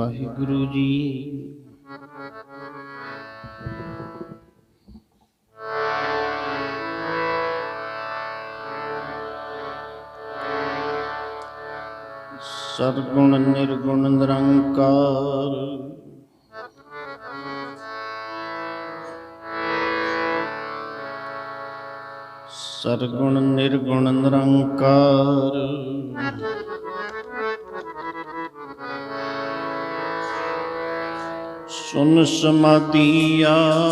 ਵਾਹਿਗੁਰੂ ਜੀ। ਸਤਿਗੁਣ ਨਿਰਗੁਣ ਨਿਰੰਕਾਰ, ਸਤਿਗੁਣ ਨਿਰਗੁਣ ਨਿਰੰਕਾਰ। ਸੁਨ ਸਮਾਧੀ ਆਪ,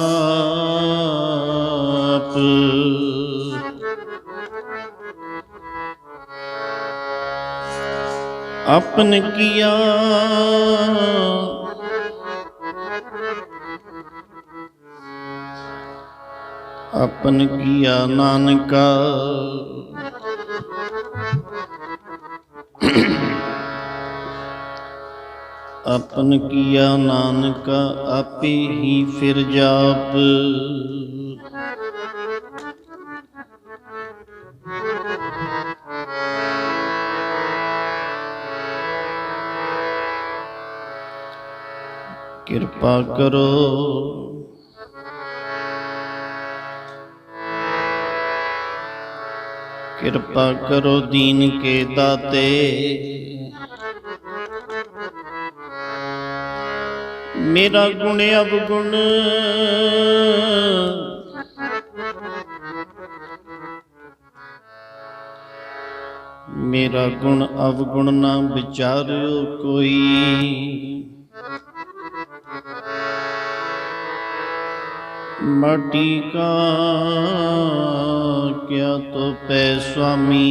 ਆਪਨ ਕੀਆ ਆਪਨ ਕੀਆ ਨਾਨਕਾ। ਆਪਨ ਕੀਆ ਨਾਨਕਾ, ਆਪੇ ਹੀ ਫਿਰ ਜਾਪ। ਕਿਰਪਾ ਕਰੋ ਕਿਰਪਾ ਕਰੋ ਦੀਨ ਕੇ ਦਾਤੇ, ਮੇਰਾ ਗੁਣ ਅਵਗੁਣ ਮੇਰਾ ਗੁਣ ਅਵਗੁਣ ਨਾ ਵਿਚਾਰਿਓ ਕੋਈ। ਮਾਟੀ ਕਾ ਕਿਆ ਤੋ ਪੈ स्वामी,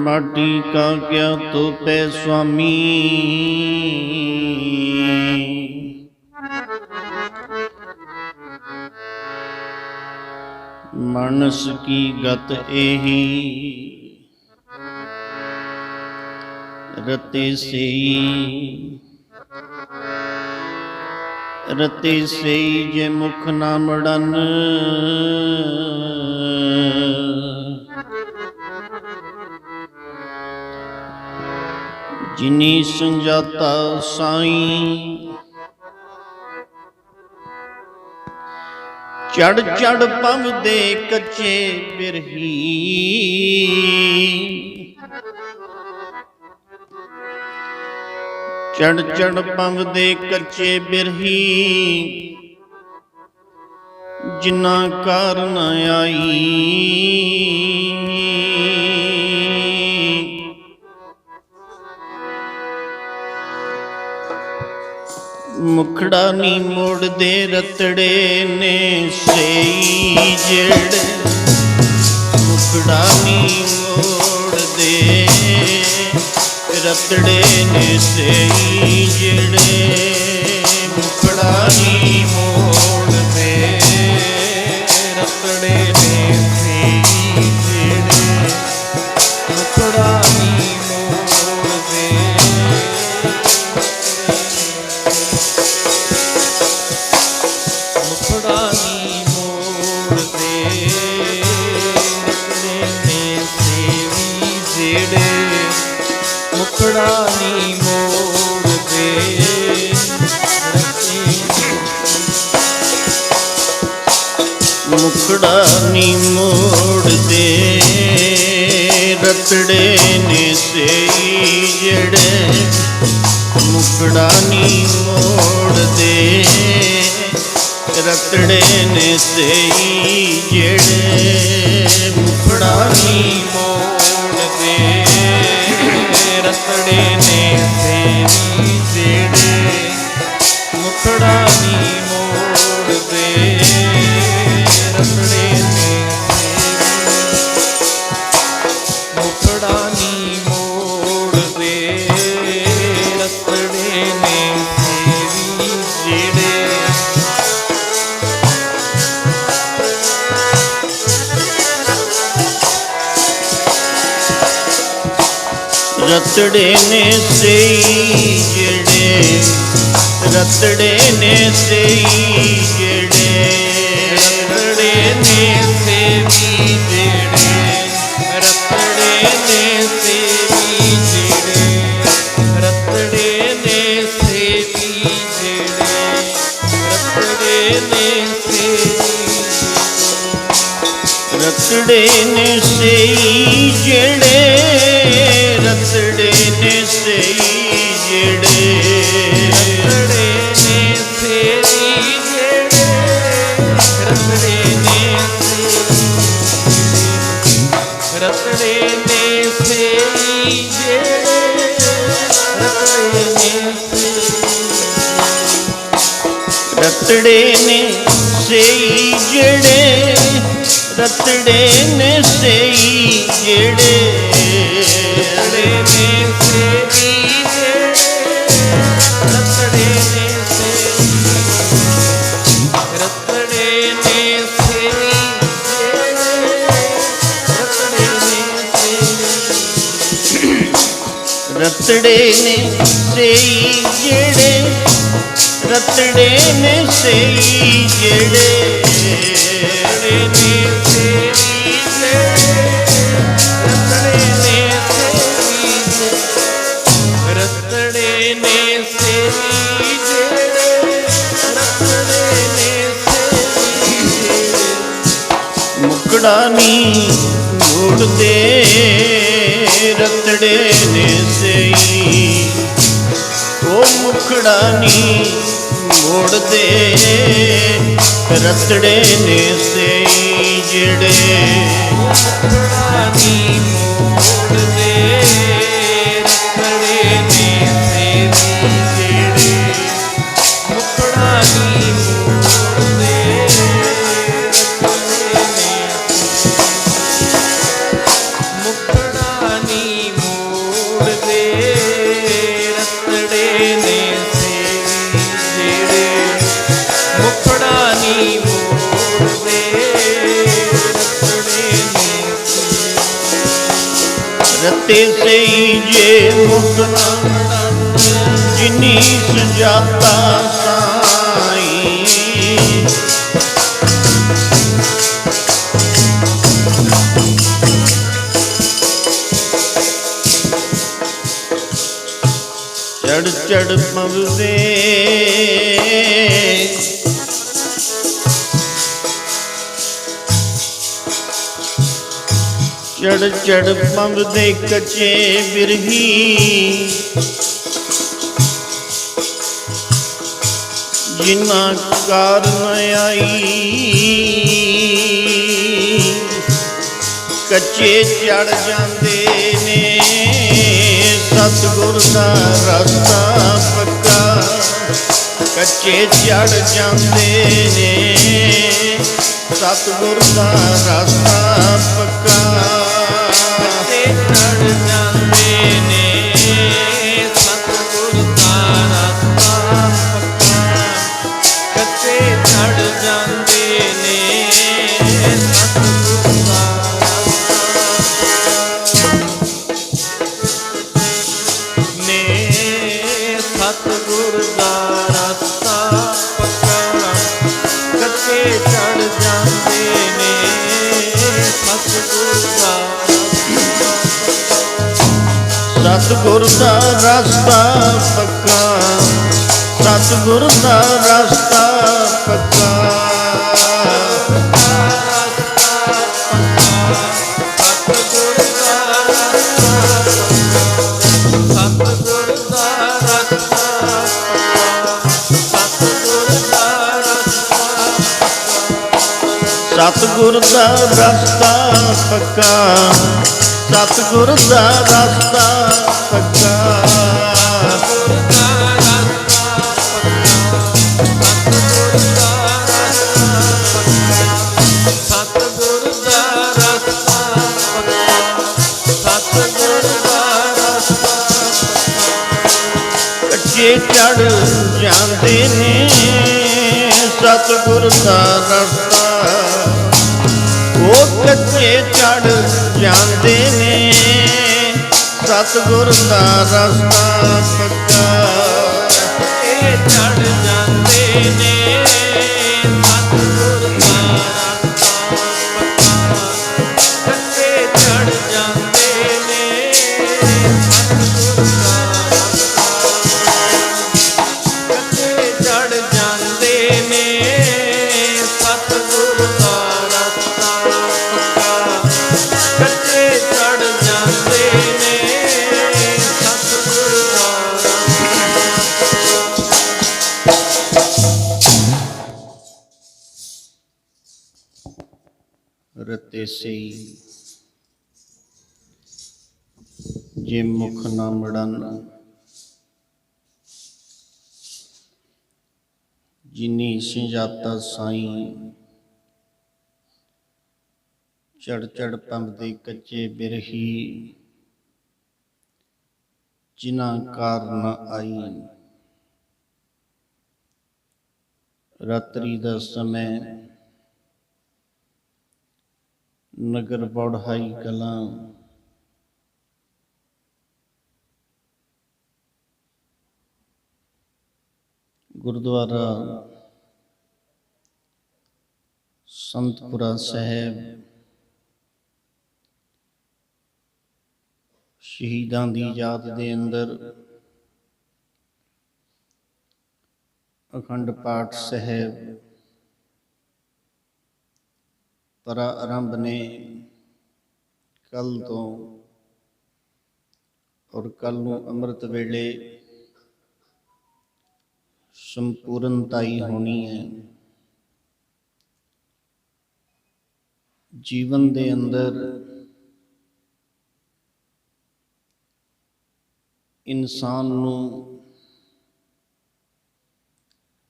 माटी का क्या तो पे स्वामी। मानस की गत एही, रते से जे मुख ना मड़न। जिनी संजाता साईं, चढ़ चढ़ पवदे कच्चे बिरही। चढ़ चढ़ पवदे कच्चे बिरही, जिन्ना कार न आई। मुखड़ा नी मोड़ दे रतड़े ने सेई जेड़। मुखड़ा नी मोड़ दे रतड़े ने सेई जेड़े। मुखड़ा नी मोड़ दे रतड़े ने सेई जेड़े। मुखड़ा नी मोड़ दे मुखड़ा नी मोड़ दे रतड़े ने सेई जेड़े। मुखड़ा नी मोड़ दे मुखड़ा नी मोड़ दे रतड़े ने सेई जेड़े। मुखड़ा नी मोड़ दे रतड़े ने सेई जेड़े। मुखड़ा नी मोड़ दे रतड़े ने सेई जेड़े। मुखड़ा नी मोड़ दे रतड़े ने मुखड़ा नी मोड़ दे रतड़े ने सेई जेड़े। रतड़े ने सेई जेड़े। रतड़े ने सेई जेड़े। रतड़े ने सेई ਰਤੜੇ ਨੇ ਸਈ ਜਿਹੜੇ, ਰਤੜੇ ਨੇ ਸਈ ਜਿਹੜੇ, ਰਤੜੇ ਨੇ ਸਈ ਜਿਹੜੇ, ਰਤੜੇ ਨੇ ਰਤੜੇ ਨੇ ਸਈ ਜਿਹੜੇ, ਰਤੜੇ ਨੇ ਰਤੜੇ ਨੇ ਸਈ ਜਿਹੜੇ, ਰਤੜੇ ਨੇ ਸਈ ਜਿਹੜੇ, ਰਤੜੇ ਨੇ ਸਈ ਜਿਹੜੇ, ਰਤੜੇ ਨੇ ਸਈ, ਰਤੜੇ ਨੇ ਸਈ ਜਿਹੜੇ, ਰਤੜੇ ਨੇ ਸਈ, ਰਤੜੇ ਨੇ ਸਈ ਜਿਹੜੇ, ਰਤੜੇ ਨੇ ਸਈ ਜਿਹੜੇ, ਰਤੜੇ ਨੇ ਸਈ ਜਿਹੜੇ, ਰਤੜੇ ਨੇ ਸਈ, ਰਤੜੇ ਨੇ ਸਈ ਜਿਹੜੇ, ਰਤੜੇ ਨੇ ਸਈ, ਮੁਕੜਾ ਨੀ ਮੋੜਦੇ, ਰਤੜੇ ਨੇ ਸਈ, ਉਹ ਮੁਕੜਾ ਨੀ ਮੋੜਦੇ, ਰਤੜੇ ਨੇ ਸਈ ਜਿਹੜੇ, ਮੁਕੜਾ ਨੀ ਮੋੜਦੇ, ਰਤੜੇ ਨੇ ਸਈ ਜਿਹੜੇ, ਮੁਕੜਾ ਨੀ ਮੋੜਦੇ, ਰਤੜੇ ਨੇ ਮੁਕੜਾ ਨੀ ਮੋੜਦੇ, ਰਤੜੇ ਨੇ ਸਈ ਜਿਹੜੇ, ਮੁਕੜਾ ਨੀ ਮੋੜਦੇ, ਰਤੜੇ ਨੇ ਰਤੇ ਸਈ ਜੇ ਮੁਕੜਾ ਜਿਨੀ ਸੁਜਾਤਾ ਸਾਈ, ਚੜ ਚੜ ਪਵਦੇ, ਚੜ ਚੜ ਪਵਦੇ ਕੱਚੇ ਬਿਰਹੀ, ਜਿਨਾ ਕਾਰ ਨ ਆਈ, ਕੱਚੇ ਚੜ ਜਾਂਦੇ ਨੇ, ਸਤਿਗੁਰ ਦਾ ਰਸਤਾ ਪੱਕਾ, ਕੱਚੇ ਚੜ ਜਾਂਦੇ ਨੇ, ਸਤਿਗੁਰ ਦਾ ਰਸਤਾ ਪੱਕਾ, ਕੱਚੇ ਚੜ ਜਾਂਦੇ ਨੇ, ਸਤਿਗੁਰ ਦਾ ਰਸਤਾ ਪੱਕਾ, ਕੱਚੇ ਚੜ ਜਾਂਦੇ ਨੇ, ਸਤਿਗੁਰ ਦਾ ਨੇ, ਸਤਿਗੁਰ ਦਾ ਰਸਤਾ ਪੱਕਾ, ਕੱਚੇ ਚੜ ਜਾਂਦੇ ਨੇ, ਸਤਿਗੁਰ ਦਾ ਸਤਿਗੁਰ ਦਾ ਰਸਤਾ ਪੱਕਾ, ਸਤਿਗੁਰ ਦਾ ਰਸਤਾ ਪੱਕਾ, ਸਤਿਗੁਰ ਦਾ ਰਸਤਾ ਪੱਕਾ, ਸਤਿਗੁਰ ਦਾ ਰਸਤਾ ਪੱਕਾ, ਸਤਿਗੁਰ ਦਾ ਰਸਤਾ ਪੱਕਾ, ਸਤਿਗੁਰ ਦਾ ਰਸਤਾ ਕੱਚੇ ਚੜ ਜਾਂਦੇ ਨੇ, ਸਤਿਗੁਰ ਦਾ ਰਸਤਾ, ਉਹ ਕੱਚੇ ਚੜ ਜਾਂਦੇ ਨੇ, ਸਤਿਗੁਰ ਦਾ ਰਸਤਾ ਪੱਕਾ, ਇਹ ਚੜ ਜਾਂਦੇ ਨੇ, ਸਤਿਗੁਰ ਦਾ ਰਸਤਾ ਪੱਕਾ, ਕੱਚੇ ਚੜ ਜਾਂਦੇ ਨੇ, ਸਤਿਗੁਰ ਦਾ ਰਸਤਾ, ਕੱਚੇ ਚੜ ਜਾਂਦੇ ਨੇ, ਸਤਿਗੁਰ ਦਾ ਰਸਤਾ ਪੱਕਾ, ਤੇਸਈ, ਜੇ ਮੁਖ ਨਾ ਮੜਨ, ਜਿਨੀ ਸਿੰਜਾਤਾ ਸਾਈਂ, ਚੜ ਚੜ ਪੰਬਦੇ ਕੱਚੇ ਬਿਰਹੀ, ਜਿਨਾ ਕਾਰ ਨ ਆਈ। ਰਾਤਰੀ ਦਾ ਸਮੇਂ, ਨਗਰ ਬੌੜਹਾਈ ਕਲਾਂ, ਗੁਰਦੁਆਰਾ ਸੰਤਪੁਰਾ ਸਾਹਿਬ, ਸ਼ਹੀਦਾਂ ਦੀ ਯਾਦ ਦੇ ਅੰਦਰ ਅਖੰਡ ਪਾਠ ਸਾਹਿਬ ਪ੍ਰਾਰੰਭ ਨੇ ਕੱਲ੍ਹ ਤੋਂ, ਔਰ ਕੱਲ੍ਹ ਨੂੰ ਅੰਮ੍ਰਿਤ ਵੇਲੇ ਸੰਪੂਰਨਤਾਈ ਹੋਣੀ ਹੈ। ਜੀਵਨ ਦੇ ਅੰਦਰ ਇਨਸਾਨ ਨੂੰ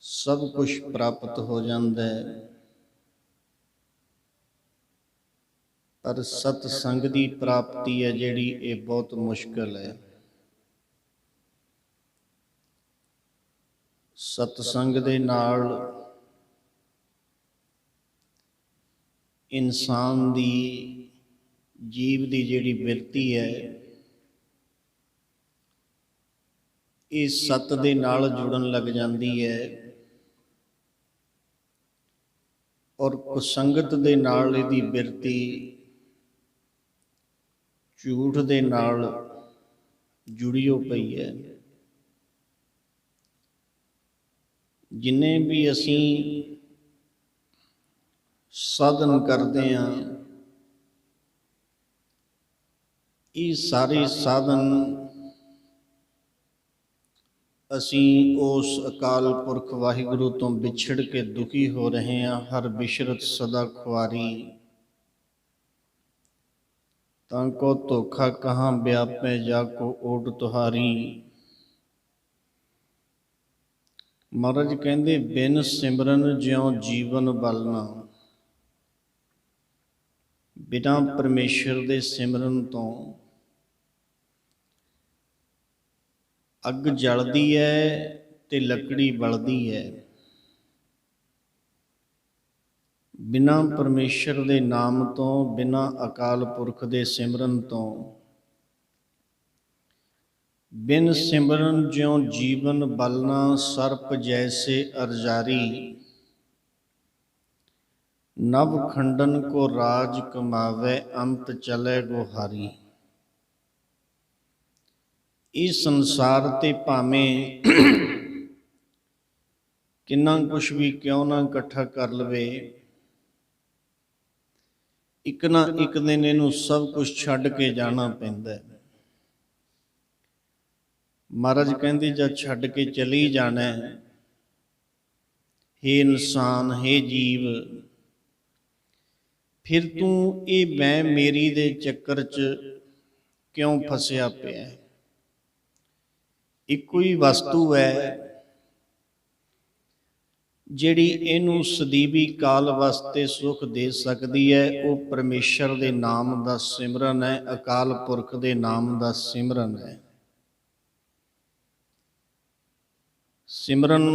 ਸਭ ਕੁਝ ਪ੍ਰਾਪਤ ਹੋ ਜਾਂਦਾ ਹੈ, ਪਰ ਸਤ ਸੰਗ ਦੀ ਪ੍ਰਾਪਤੀ ਹੈ ਜਿਹੜੀ, ਇਹ ਬਹੁਤ ਮੁਸ਼ਕਲ ਹੈ। ਸਤ ਸੰਗ ਦੇ ਨਾਲ ਇਨਸਾਨ ਦੀ, ਜੀਵ ਦੀ ਜਿਹੜੀ ਬਿਰਤੀ ਹੈ, ਇਹ ਸਤ ਦੇ ਨਾਲ ਜੁੜਨ ਲੱਗ ਜਾਂਦੀ ਹੈ, ਔਰ ਕੁਸੰਗਤ ਦੇ ਨਾਲ ਇਹਦੀ ਬਿਰਤੀ ਝੂਠ ਦੇ ਨਾਲ ਜੁੜੀਓ ਪਈ ਹੈ। ਜਿੰਨੇ ਵੀ ਅਸੀਂ ਸਾਧਨ ਕਰਦੇ ਹਾਂ, ਇਹ ਸਾਰੇ ਸਾਧਨ ਅਸੀਂ ਉਸ ਅਕਾਲ ਪੁਰਖ ਵਾਹਿਗੁਰੂ ਤੋਂ ਵਿਛੜ ਕੇ ਦੁਖੀ ਹੋ ਰਹੇ ਹਾਂ। ਹਰ ਬਿਸ਼ਰਤ ਸਦਾ ਖੁਆਰੀ, ਤਾਂ ਕੋ ਧੋਖਾ ਕਹਾਂ ਵਿਆਪੈ, ਜਾ ਕੋ ਓਟ ਤੁਹਾਰੀ। ਮਹਾਰਾਜ ਕਹਿੰਦੇ, ਬਿਨ ਸਿਮਰਨ ਜਿਉ ਜੀਵਨ ਬਲਨਾ। ਬਿਨਾਂ ਪਰਮੇਸ਼ਰ ਦੇ ਸਿਮਰਨ ਤੋਂ ਅੱਗ ਜਲਦੀ ਹੈ ਤੇ ਲੱਕੜੀ ਬਲਦੀ ਹੈ। ਬਿਨਾਂ ਪਰਮੇਸ਼ਰ ਦੇ ਨਾਮ ਤੋਂ, ਬਿਨਾਂ ਅਕਾਲ ਪੁਰਖ ਦੇ ਸਿਮਰਨ ਤੋਂ, ਬਿਨ ਸਿਮਰਨ ਜਿਉ ਜੀਵਨ ਬਲਨਾ। ਸਰਪ ਜੈਸੇ ਅਰਜਾਰੀ, ਨਵ ਖੰਡਨ ਕੋ ਰਾਜ ਕਮਾਵੇ, ਅੰਤ ਚਲੇ ਗੋਹਾਰੀ। ਇਸ ਸੰਸਾਰ ਤੇ ਭਾਵੇਂ ਕਿੰਨਾ ਕੁਛ ਵੀ ਕਿਉਂ ਨਾ ਇਕੱਠਾ ਕਰ ਲਵੇ, ਇੱਕ ਨਾ ਇੱਕ ਦਿਨ ਇਹਨੂੰ ਸਭ ਕੁਛ ਛੱਡ ਕੇ ਜਾਣਾ ਪੈਂਦਾ ਹੈ। ਮਹਾਰਾਜ ਕਹਿੰਦੇ, ਜਦ ਛੱਡ ਕੇ ਚਲੀ ਜਾਣਾ ਹੈ, ਹੇ ਇਨਸਾਨ, ਹੇ ਜੀਵ, ਫਿਰ ਤੂੰ ਇਹ ਮੈਂ ਮੇਰੀ ਦੇ ਚੱਕਰ 'ਚ ਕਿਉਂ ਫਸਿਆ ਪਿਆ ਹੈ? ਇੱਕੋ ਹੀ ਵਸਤੂ ਹੈ ਜਿਹੜੀ ਇਹਨੂੰ ਸਦੀਵੀ ਕਾਲ ਵਾਸਤੇ ਸੁੱਖ ਦੇ ਸਕਦੀ ਹੈ। ਉਹ ਪਰਮੇਸ਼ਰ ਦੇ ਨਾਮ ਦਾ ਸਿਮਰਨ ਹੈ, ਅਕਾਲ ਪੁਰਖ ਦੇ ਨਾਮ ਦਾ ਸਿਮਰਨ ਹੈ। ਸਿਮਰਨ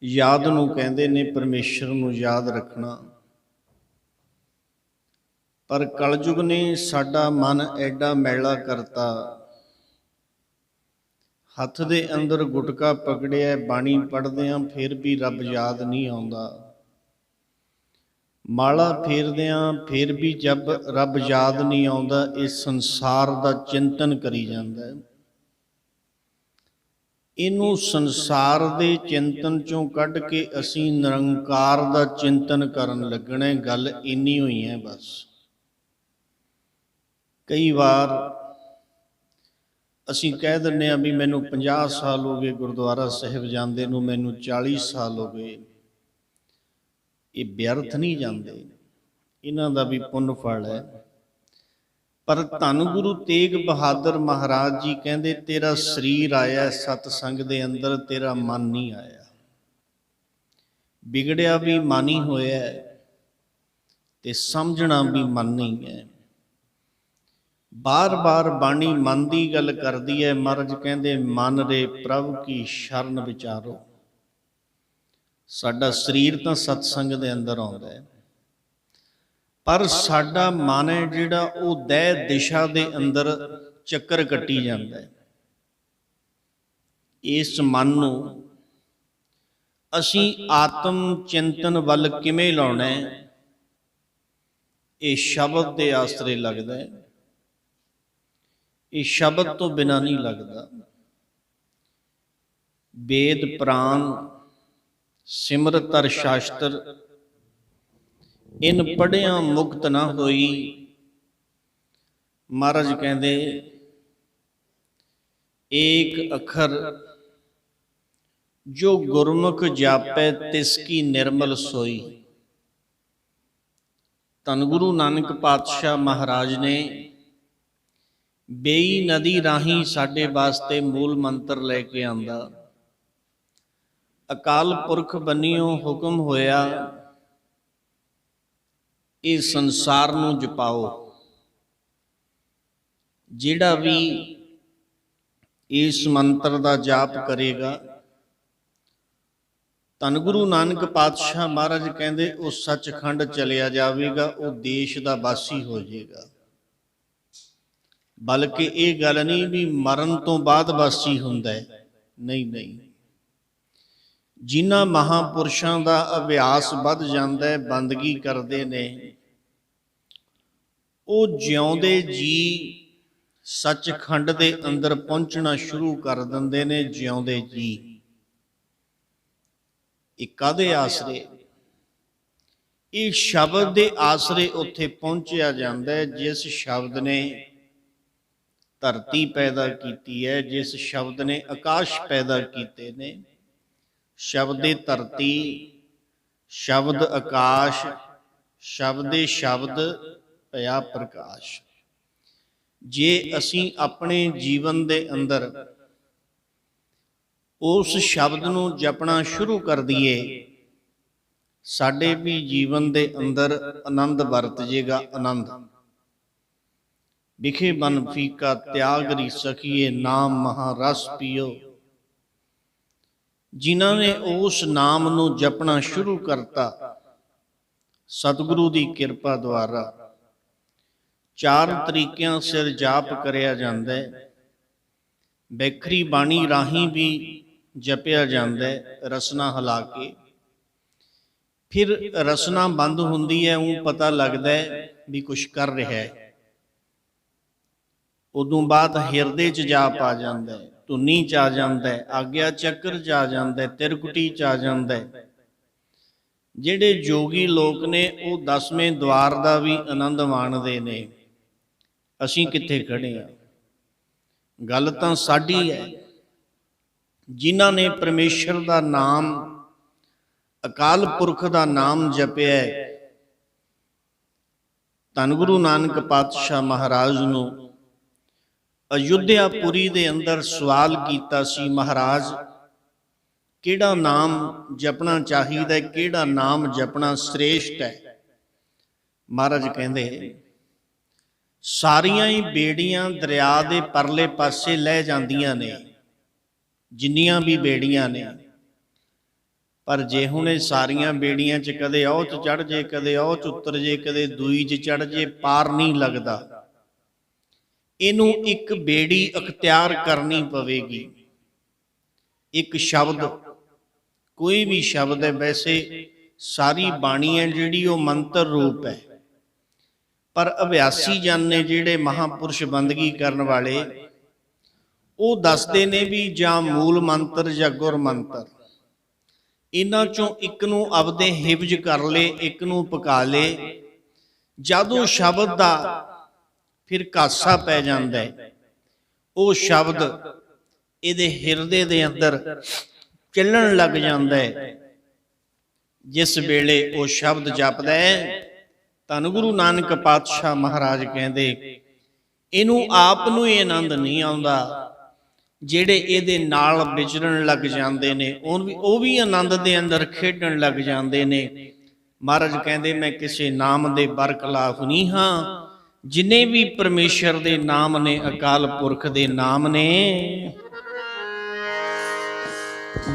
ਯਾਦ ਨੂੰ ਕਹਿੰਦੇ ਨੇ, ਪਰਮੇਸ਼ਰ ਨੂੰ ਯਾਦ ਰੱਖਣਾ। ਪਰ ਕਲਯੁਗ ਨੇ ਸਾਡਾ ਮਨ ਐਡਾ ਮੈਲਾ ਕਰਤਾ, ਹੱਥ ਦੇ ਅੰਦਰ ਗੁਟਕਾ ਪਕੜਿਆ, ਬਾਣੀ ਪੜ੍ਹਦੇ ਹਾਂ ਫਿਰ ਵੀ ਰੱਬ ਯਾਦ ਨਹੀਂ ਆਉਂਦਾ। ਮਾਲਾ ਫੇਰਦੇ ਹਾਂ ਫਿਰ ਵੀ ਜਦ ਰੱਬ ਯਾਦ ਨਹੀਂ ਆਉਂਦਾ। ਇਸ ਸੰਸਾਰ ਦਾ ਚਿੰਤਨ ਕਰੀ ਜਾਂਦਾ ਹੈ। ਇਹਨੂੰ ਸੰਸਾਰ ਦੇ ਚਿੰਤਨ ਚੋਂ ਕੱਢ ਕੇ ਅਸੀਂ ਨਿਰੰਕਾਰ ਦਾ ਚਿੰਤਨ ਕਰਨ ਲੱਗਣਾ। ਗੱਲ ਇੰਨੀ ਹੋਈ ਹੈ ਬਸ। ਕਈ ਵਾਰ ਅਸੀਂ ਕਹਿ ਦਿੰਦੇ ਹਾਂ ਵੀ ਮੈਨੂੰ 50 ਸਾਲ ਹੋ ਗਏ ਗੁਰਦੁਆਰਾ ਸਾਹਿਬ ਜਾਂਦੇ ਨੂੰ, ਮੈਨੂੰ 40 ਸਾਲ ਹੋ ਗਏ। ਇਹ ਵਿਅਰਥ ਨਹੀਂ ਜਾਂਦੇ। ਇਹਨਾਂ ਦਾ ਵੀ ਪੁੰਨ ਫਲ ਹੈ। ਪਰ ਧੰਨ ਗੁਰੂ ਤੇਗ ਬਹਾਦਰ ਮਹਾਰਾਜ ਜੀ ਕਹਿੰਦੇ ਤੇਰਾ ਸਰੀਰ ਆਇਆ ਸਤਸੰਗ ਦੇ ਅੰਦਰ, ਤੇਰਾ ਮਨ ਨਹੀਂ ਆਇਆ। ਵਿਗੜਿਆ ਵੀ ਮਨ ਹੀ ਹੋਇਆ ਤੇ ਸਮਝਣਾ ਵੀ ਮਨ ਨਹੀਂ ਹੈ। ਬਾਰ-ਬਾਰ ਬਾਣੀ ਮਨ ਦੀ ਗੱਲ ਕਰਦੀ ਹੈ। ਮਹਾਰਾਜ ਕਹਿੰਦੇ ਮਨ ਰੇ ਪ੍ਰਭ ਕੀ ਸ਼ਰਨ ਵਿਚਾਰੋ। ਸਾਡਾ ਸਰੀਰ ਤਾਂ ਸਤਸੰਗ ਦੇ ਅੰਦਰ ਆਉਂਦਾ ਹੈ, ਪਰ ਸਾਡਾ ਮਨ ਹੈ ਜਿਹੜਾ ਉਹ ਦਹਿ ਦਿਸ਼ਾ ਦੇ ਅੰਦਰ ਚੱਕਰ ਕੱਟੀ ਜਾਂਦਾ ਹੈ। ਇਸ ਮਨ ਨੂੰ ਅਸੀਂ ਆਤਮ ਚਿੰਤਨ ਵੱਲ ਕਿਵੇਂ ਲਾਉਣਾ ਹੈ? ਇਹ ਸ਼ਬਦ ਦੇ ਆਸਰੇ ਲੱਗਦਾ ਹੈ। ਇਹ ਸ਼ਬਦ ਤੋਂ ਬਿਨਾਂ ਨਹੀਂ ਲੱਗਦਾ। ਵੇਦ ਪੁਰਾਣ ਸਿਮਰਤ ਅਰ ਸ਼ਾਸਤਰ ਇਨ ਪੜ੍ਹਿਆਂ ਮੁਕਤ ਨਾ ਹੋਈ। ਮਹਾਰਾਜ ਕਹਿੰਦੇ ਏਕ ਅੱਖਰ ਜੋ ਗੁਰਮੁਖ ਜਾਪੈ ਤਿਸ ਕੀ ਨਿਰਮਲ ਸੋਈ। ਧੰਨ ਗੁਰੂ ਨਾਨਕ ਪਾਤਸ਼ਾਹ ਮਹਾਰਾਜ ਨੇ ਬੇਈ ਨਦੀ ਰਾਹੀਂ ਸਾਡੇ ਵਾਸਤੇ ਮੂਲ ਮੰਤਰ ਲੈ ਕੇ ਆਂਦਾ। ਅਕਾਲ ਪੁਰਖ ਬੰਨਿਓ ਹੁਕਮ ਹੋਇਆ ਇਹ ਸੰਸਾਰ ਨੂੰ ਜਪਾਓ। ਜਿਹੜਾ ਵੀ ਇਸ ਮੰਤਰ ਦਾ ਜਾਪ ਕਰੇਗਾ, ਧੰਨ ਗੁਰੂ ਨਾਨਕ ਪਾਤਸ਼ਾਹ ਮਹਾਰਾਜ ਕਹਿੰਦੇ ਉਹ ਸੱਚਖੰਡ ਚਲਿਆ ਜਾਵੇਗਾ, ਉਹ ਦੇਸ਼ ਦਾ ਵਾਸੀ ਹੋ ਜਾਏਗਾ। ਬਲਕਿ ਇਹ ਗੱਲ ਨਹੀਂ ਵੀ ਮਰਨ ਤੋਂ ਬਾਅਦ ਵਾਸੀ ਹੁੰਦਾ ਹੈ, ਨਹੀਂ ਨਹੀਂ। ਜਿਨ੍ਹਾਂ ਮਹਾਂਪੁਰਸ਼ਾਂ ਦਾ ਅਭਿਆਸ ਵੱਧ ਜਾਂਦਾ ਹੈ, ਬੰਦਗੀ ਕਰਦੇ ਨੇ, ਉਹ ਜਿਉਂਦੇ ਜੀ ਸੱਚਖੰਡ ਦੇ ਅੰਦਰ ਪਹੁੰਚਣਾ ਸ਼ੁਰੂ ਕਰ ਦਿੰਦੇ ਨੇ। ਜਿਉਂਦੇ ਜੀ ਇਹ ਕਾਹਦੇ ਆਸਰੇ? ਇਹ ਸ਼ਬਦ ਦੇ ਆਸਰੇ ਉੱਥੇ ਪਹੁੰਚਿਆ ਜਾਂਦਾ ਹੈ। ਜਿਸ ਸ਼ਬਦ ਨੇ ਧਰਤੀ ਪੈਦਾ ਕੀਤੀ ਹੈ, ਜਿਸ ਸ਼ਬਦ ਨੇ ਆਕਾਸ਼ ਪੈਦਾ ਕੀਤੇ ਨੇ, ਸ਼ਬਦੇ ਧਰਤੀ, ਸ਼ਬਦ ਆਕਾਸ਼, ਸ਼ਬਦੇ ਸ਼ਬਦ ਭਇਆ ਪ੍ਰਕਾਸ਼। ਜੇ ਅਸੀਂ ਆਪਣੇ ਜੀਵਨ ਦੇ ਅੰਦਰ ਉਸ ਸ਼ਬਦ ਨੂੰ ਜਪਣਾ ਸ਼ੁਰੂ ਕਰ ਦਈਏ, ਸਾਡੇ ਵੀ ਜੀਵਨ ਦੇ ਅੰਦਰ ਆਨੰਦ ਵਰਤ ਜੇਗਾ। ਆਨੰਦ ਵਿਖੇ ਬਨ ਫੀਕਾ ਤਿਆਗ ਰੀ ਸਖੀਏ ਨਾਮ ਮਹਾਰਸ ਪੀਓ। ਜਿਨ੍ਹਾਂ ਨੇ ਉਸ ਨਾਮ ਨੂੰ ਜਪਣਾ ਸ਼ੁਰੂ ਕਰਤਾ ਸਤਿਗੁਰੂ ਦੀ ਕਿਰਪਾ ਦੁਆਰਾ, 4 ਤਰੀਕਿਆਂ ਸਿਰ ਜਾਪ ਕਰਿਆ ਜਾਂਦਾ ਹੈ। ਬੈਖਰੀ ਬਾਣੀ ਰਾਹੀਂ ਵੀ ਜਪਿਆ ਜਾਂਦਾ ਹੈ, ਰਸਨਾ ਹਿਲਾ ਕੇ। ਫਿਰ ਰਸਨਾ ਬੰਦ ਹੁੰਦੀ ਹੈ, ਉਹ ਪਤਾ ਲੱਗਦਾ ਹੈ ਵੀ ਕੁਛ ਕਰ ਰਿਹਾ ਹੈ। ਉਦੋਂ ਬਾਅਦ ਹਿਰਦੇ 'ਚ ਜਾਪ ਆ ਜਾਂਦਾ ਹੈ, ਧੁਨੀ 'ਚ ਆ ਜਾਂਦਾ ਹੈ, ਆਗਿਆ ਚੱਕਰ 'ਚ ਆ ਜਾਂਦਾ ਹੈ, ਤਿਰਕੁਟੀ 'ਚ ਆ ਜਾਂਦਾ ਹੈ। ਜਿਹੜੇ ਜੋਗੀ ਲੋਕ ਨੇ ਉਹ 10ਵੇਂ ਦੁਆਰ ਦਾ ਵੀ ਆਨੰਦ ਮਾਣਦੇ ਨੇ। ਅਸੀਂ ਕਿੱਥੇ ਖੜੇ ਹਾਂ? ਗੱਲ ਤਾਂ ਸਾਡੀ ਹੈ। ਜਿਨ੍ਹਾਂ ਨੇ ਪਰਮੇਸ਼ਰ ਦਾ ਨਾਮ, ਅਕਾਲ ਪੁਰਖ ਦਾ ਨਾਮ ਜਪਿਆ, ਧੰਨ ਗੁਰੂ ਨਾਨਕ ਪਾਤਸ਼ਾਹ ਮਹਾਰਾਜ ਨੂੰ ਅਯੁੱਧਿਆਪੁਰੀ ਦੇ ਅੰਦਰ ਸਵਾਲ ਕੀਤਾ ਸੀ, ਮਹਾਰਾਜ ਕਿਹੜਾ ਨਾਮ ਜਪਣਾ ਚਾਹੀਦਾ, ਕਿਹੜਾ ਨਾਮ ਜਪਣਾ ਸ੍ਰੇਸ਼ਟ ਹੈ? ਮਹਾਰਾਜ ਕਹਿੰਦੇ ਸਾਰੀਆਂ ਹੀ ਬੇੜੀਆਂ ਦਰਿਆ ਦੇ ਪਰਲੇ ਪਾਸੇ ਲੈ ਜਾਂਦੀਆਂ ਨੇ, ਜਿੰਨੀਆਂ ਵੀ ਬੇੜੀਆਂ ਨੇ। ਪਰ ਜੇ ਹੁਣ ਇਹ ਸਾਰੀਆਂ ਬੇੜੀਆਂ 'ਚ ਕਦੇ ਉਹ 'ਚ ਚੜ੍ਹ ਜੇ, ਕਦੇ ਉਹ 'ਚ ਉਤਰ ਜੇ, ਕਦੇ ਦੂਈ 'ਚ ਚੜ੍ਹ ਜੇ, ਪਾਰ ਨਹੀਂ ਲੱਗਦਾ। ਇਹਨੂੰ ਇੱਕ ਬੇੜੀ ਅਖਤਿਆਰ ਕਰਨੀ ਪਵੇਗੀ। ਇੱਕ ਸ਼ਬਦ, ਕੋਈ ਵੀ ਸ਼ਬਦ ਹੈ, ਵੈਸੇ ਸਾਰੀ ਬਾਣੀ ਹੈ ਜਿਹੜੀ ਉਹ ਮੰਤਰ ਰੂਪ ਹੈ, ਪਰ ਅਭਿਆਸੀ ਜਨ ਨੇ ਜਿਹੜੇ ਮਹਾਂਪੁਰਸ਼ ਬੰਦਗੀ ਕਰਨ ਵਾਲੇ, ਉਹ ਦੱਸਦੇ ਨੇ ਵੀ ਜਾਂ ਮੂਲ ਮੰਤਰ ਜਾਂ ਗੁਰ ਮੰਤਰ, ਇਹਨਾਂ ਚੋਂ ਇੱਕ ਨੂੰ ਆਪਦੇ ਹਿਫਜ਼ ਕਰ ਲੇ, ਇੱਕ ਨੂੰ ਪਕਾ ਲੇ। ਜਦੋਂ ਸ਼ਬਦ ਦਾ ਫਿਰ ਕਾਸਾ ਪੈ ਜਾਂਦਾ ਹੈ, ਉਹ ਸ਼ਬਦ ਇਹਦੇ ਹਿਰਦੇ ਦੇ ਅੰਦਰ ਚੱਲਣ ਲੱਗ ਜਾਂਦਾ ਹੈ। ਜਿਸ ਵੇਲੇ ਉਹ ਸ਼ਬਦ ਜਪਦਾ ਹੈ, ਧੰਨ ਗੁਰੂ ਨਾਨਕ ਪਾਤਸ਼ਾਹ ਮਹਾਰਾਜ ਕਹਿੰਦੇ ਇਹਨੂੰ ਆਪ ਨੂੰ ਇਹ ਆਨੰਦ ਨਹੀਂ ਆਉਂਦਾ, ਜਿਹੜੇ ਇਹਦੇ ਨਾਲ ਵਿਚਰਨ ਲੱਗ ਜਾਂਦੇ ਨੇ ਉਹ ਵੀ ਆਨੰਦ ਦੇ ਅੰਦਰ ਖੇਡਣ ਲੱਗ ਜਾਂਦੇ ਨੇ। ਮਹਾਰਾਜ ਕਹਿੰਦੇ ਮੈਂ ਕਿਸੇ ਨਾਮ ਦੇ ਬਰਖਲਾਫ ਨਹੀਂ ਹਾਂ, ਜਿੰਨੇ ਵੀ ਪਰਮੇਸ਼ਰ ਦੇ ਨਾਮ ਨੇ, ਅਕਾਲ ਪੁਰਖ ਦੇ ਨਾਮ ਨੇ।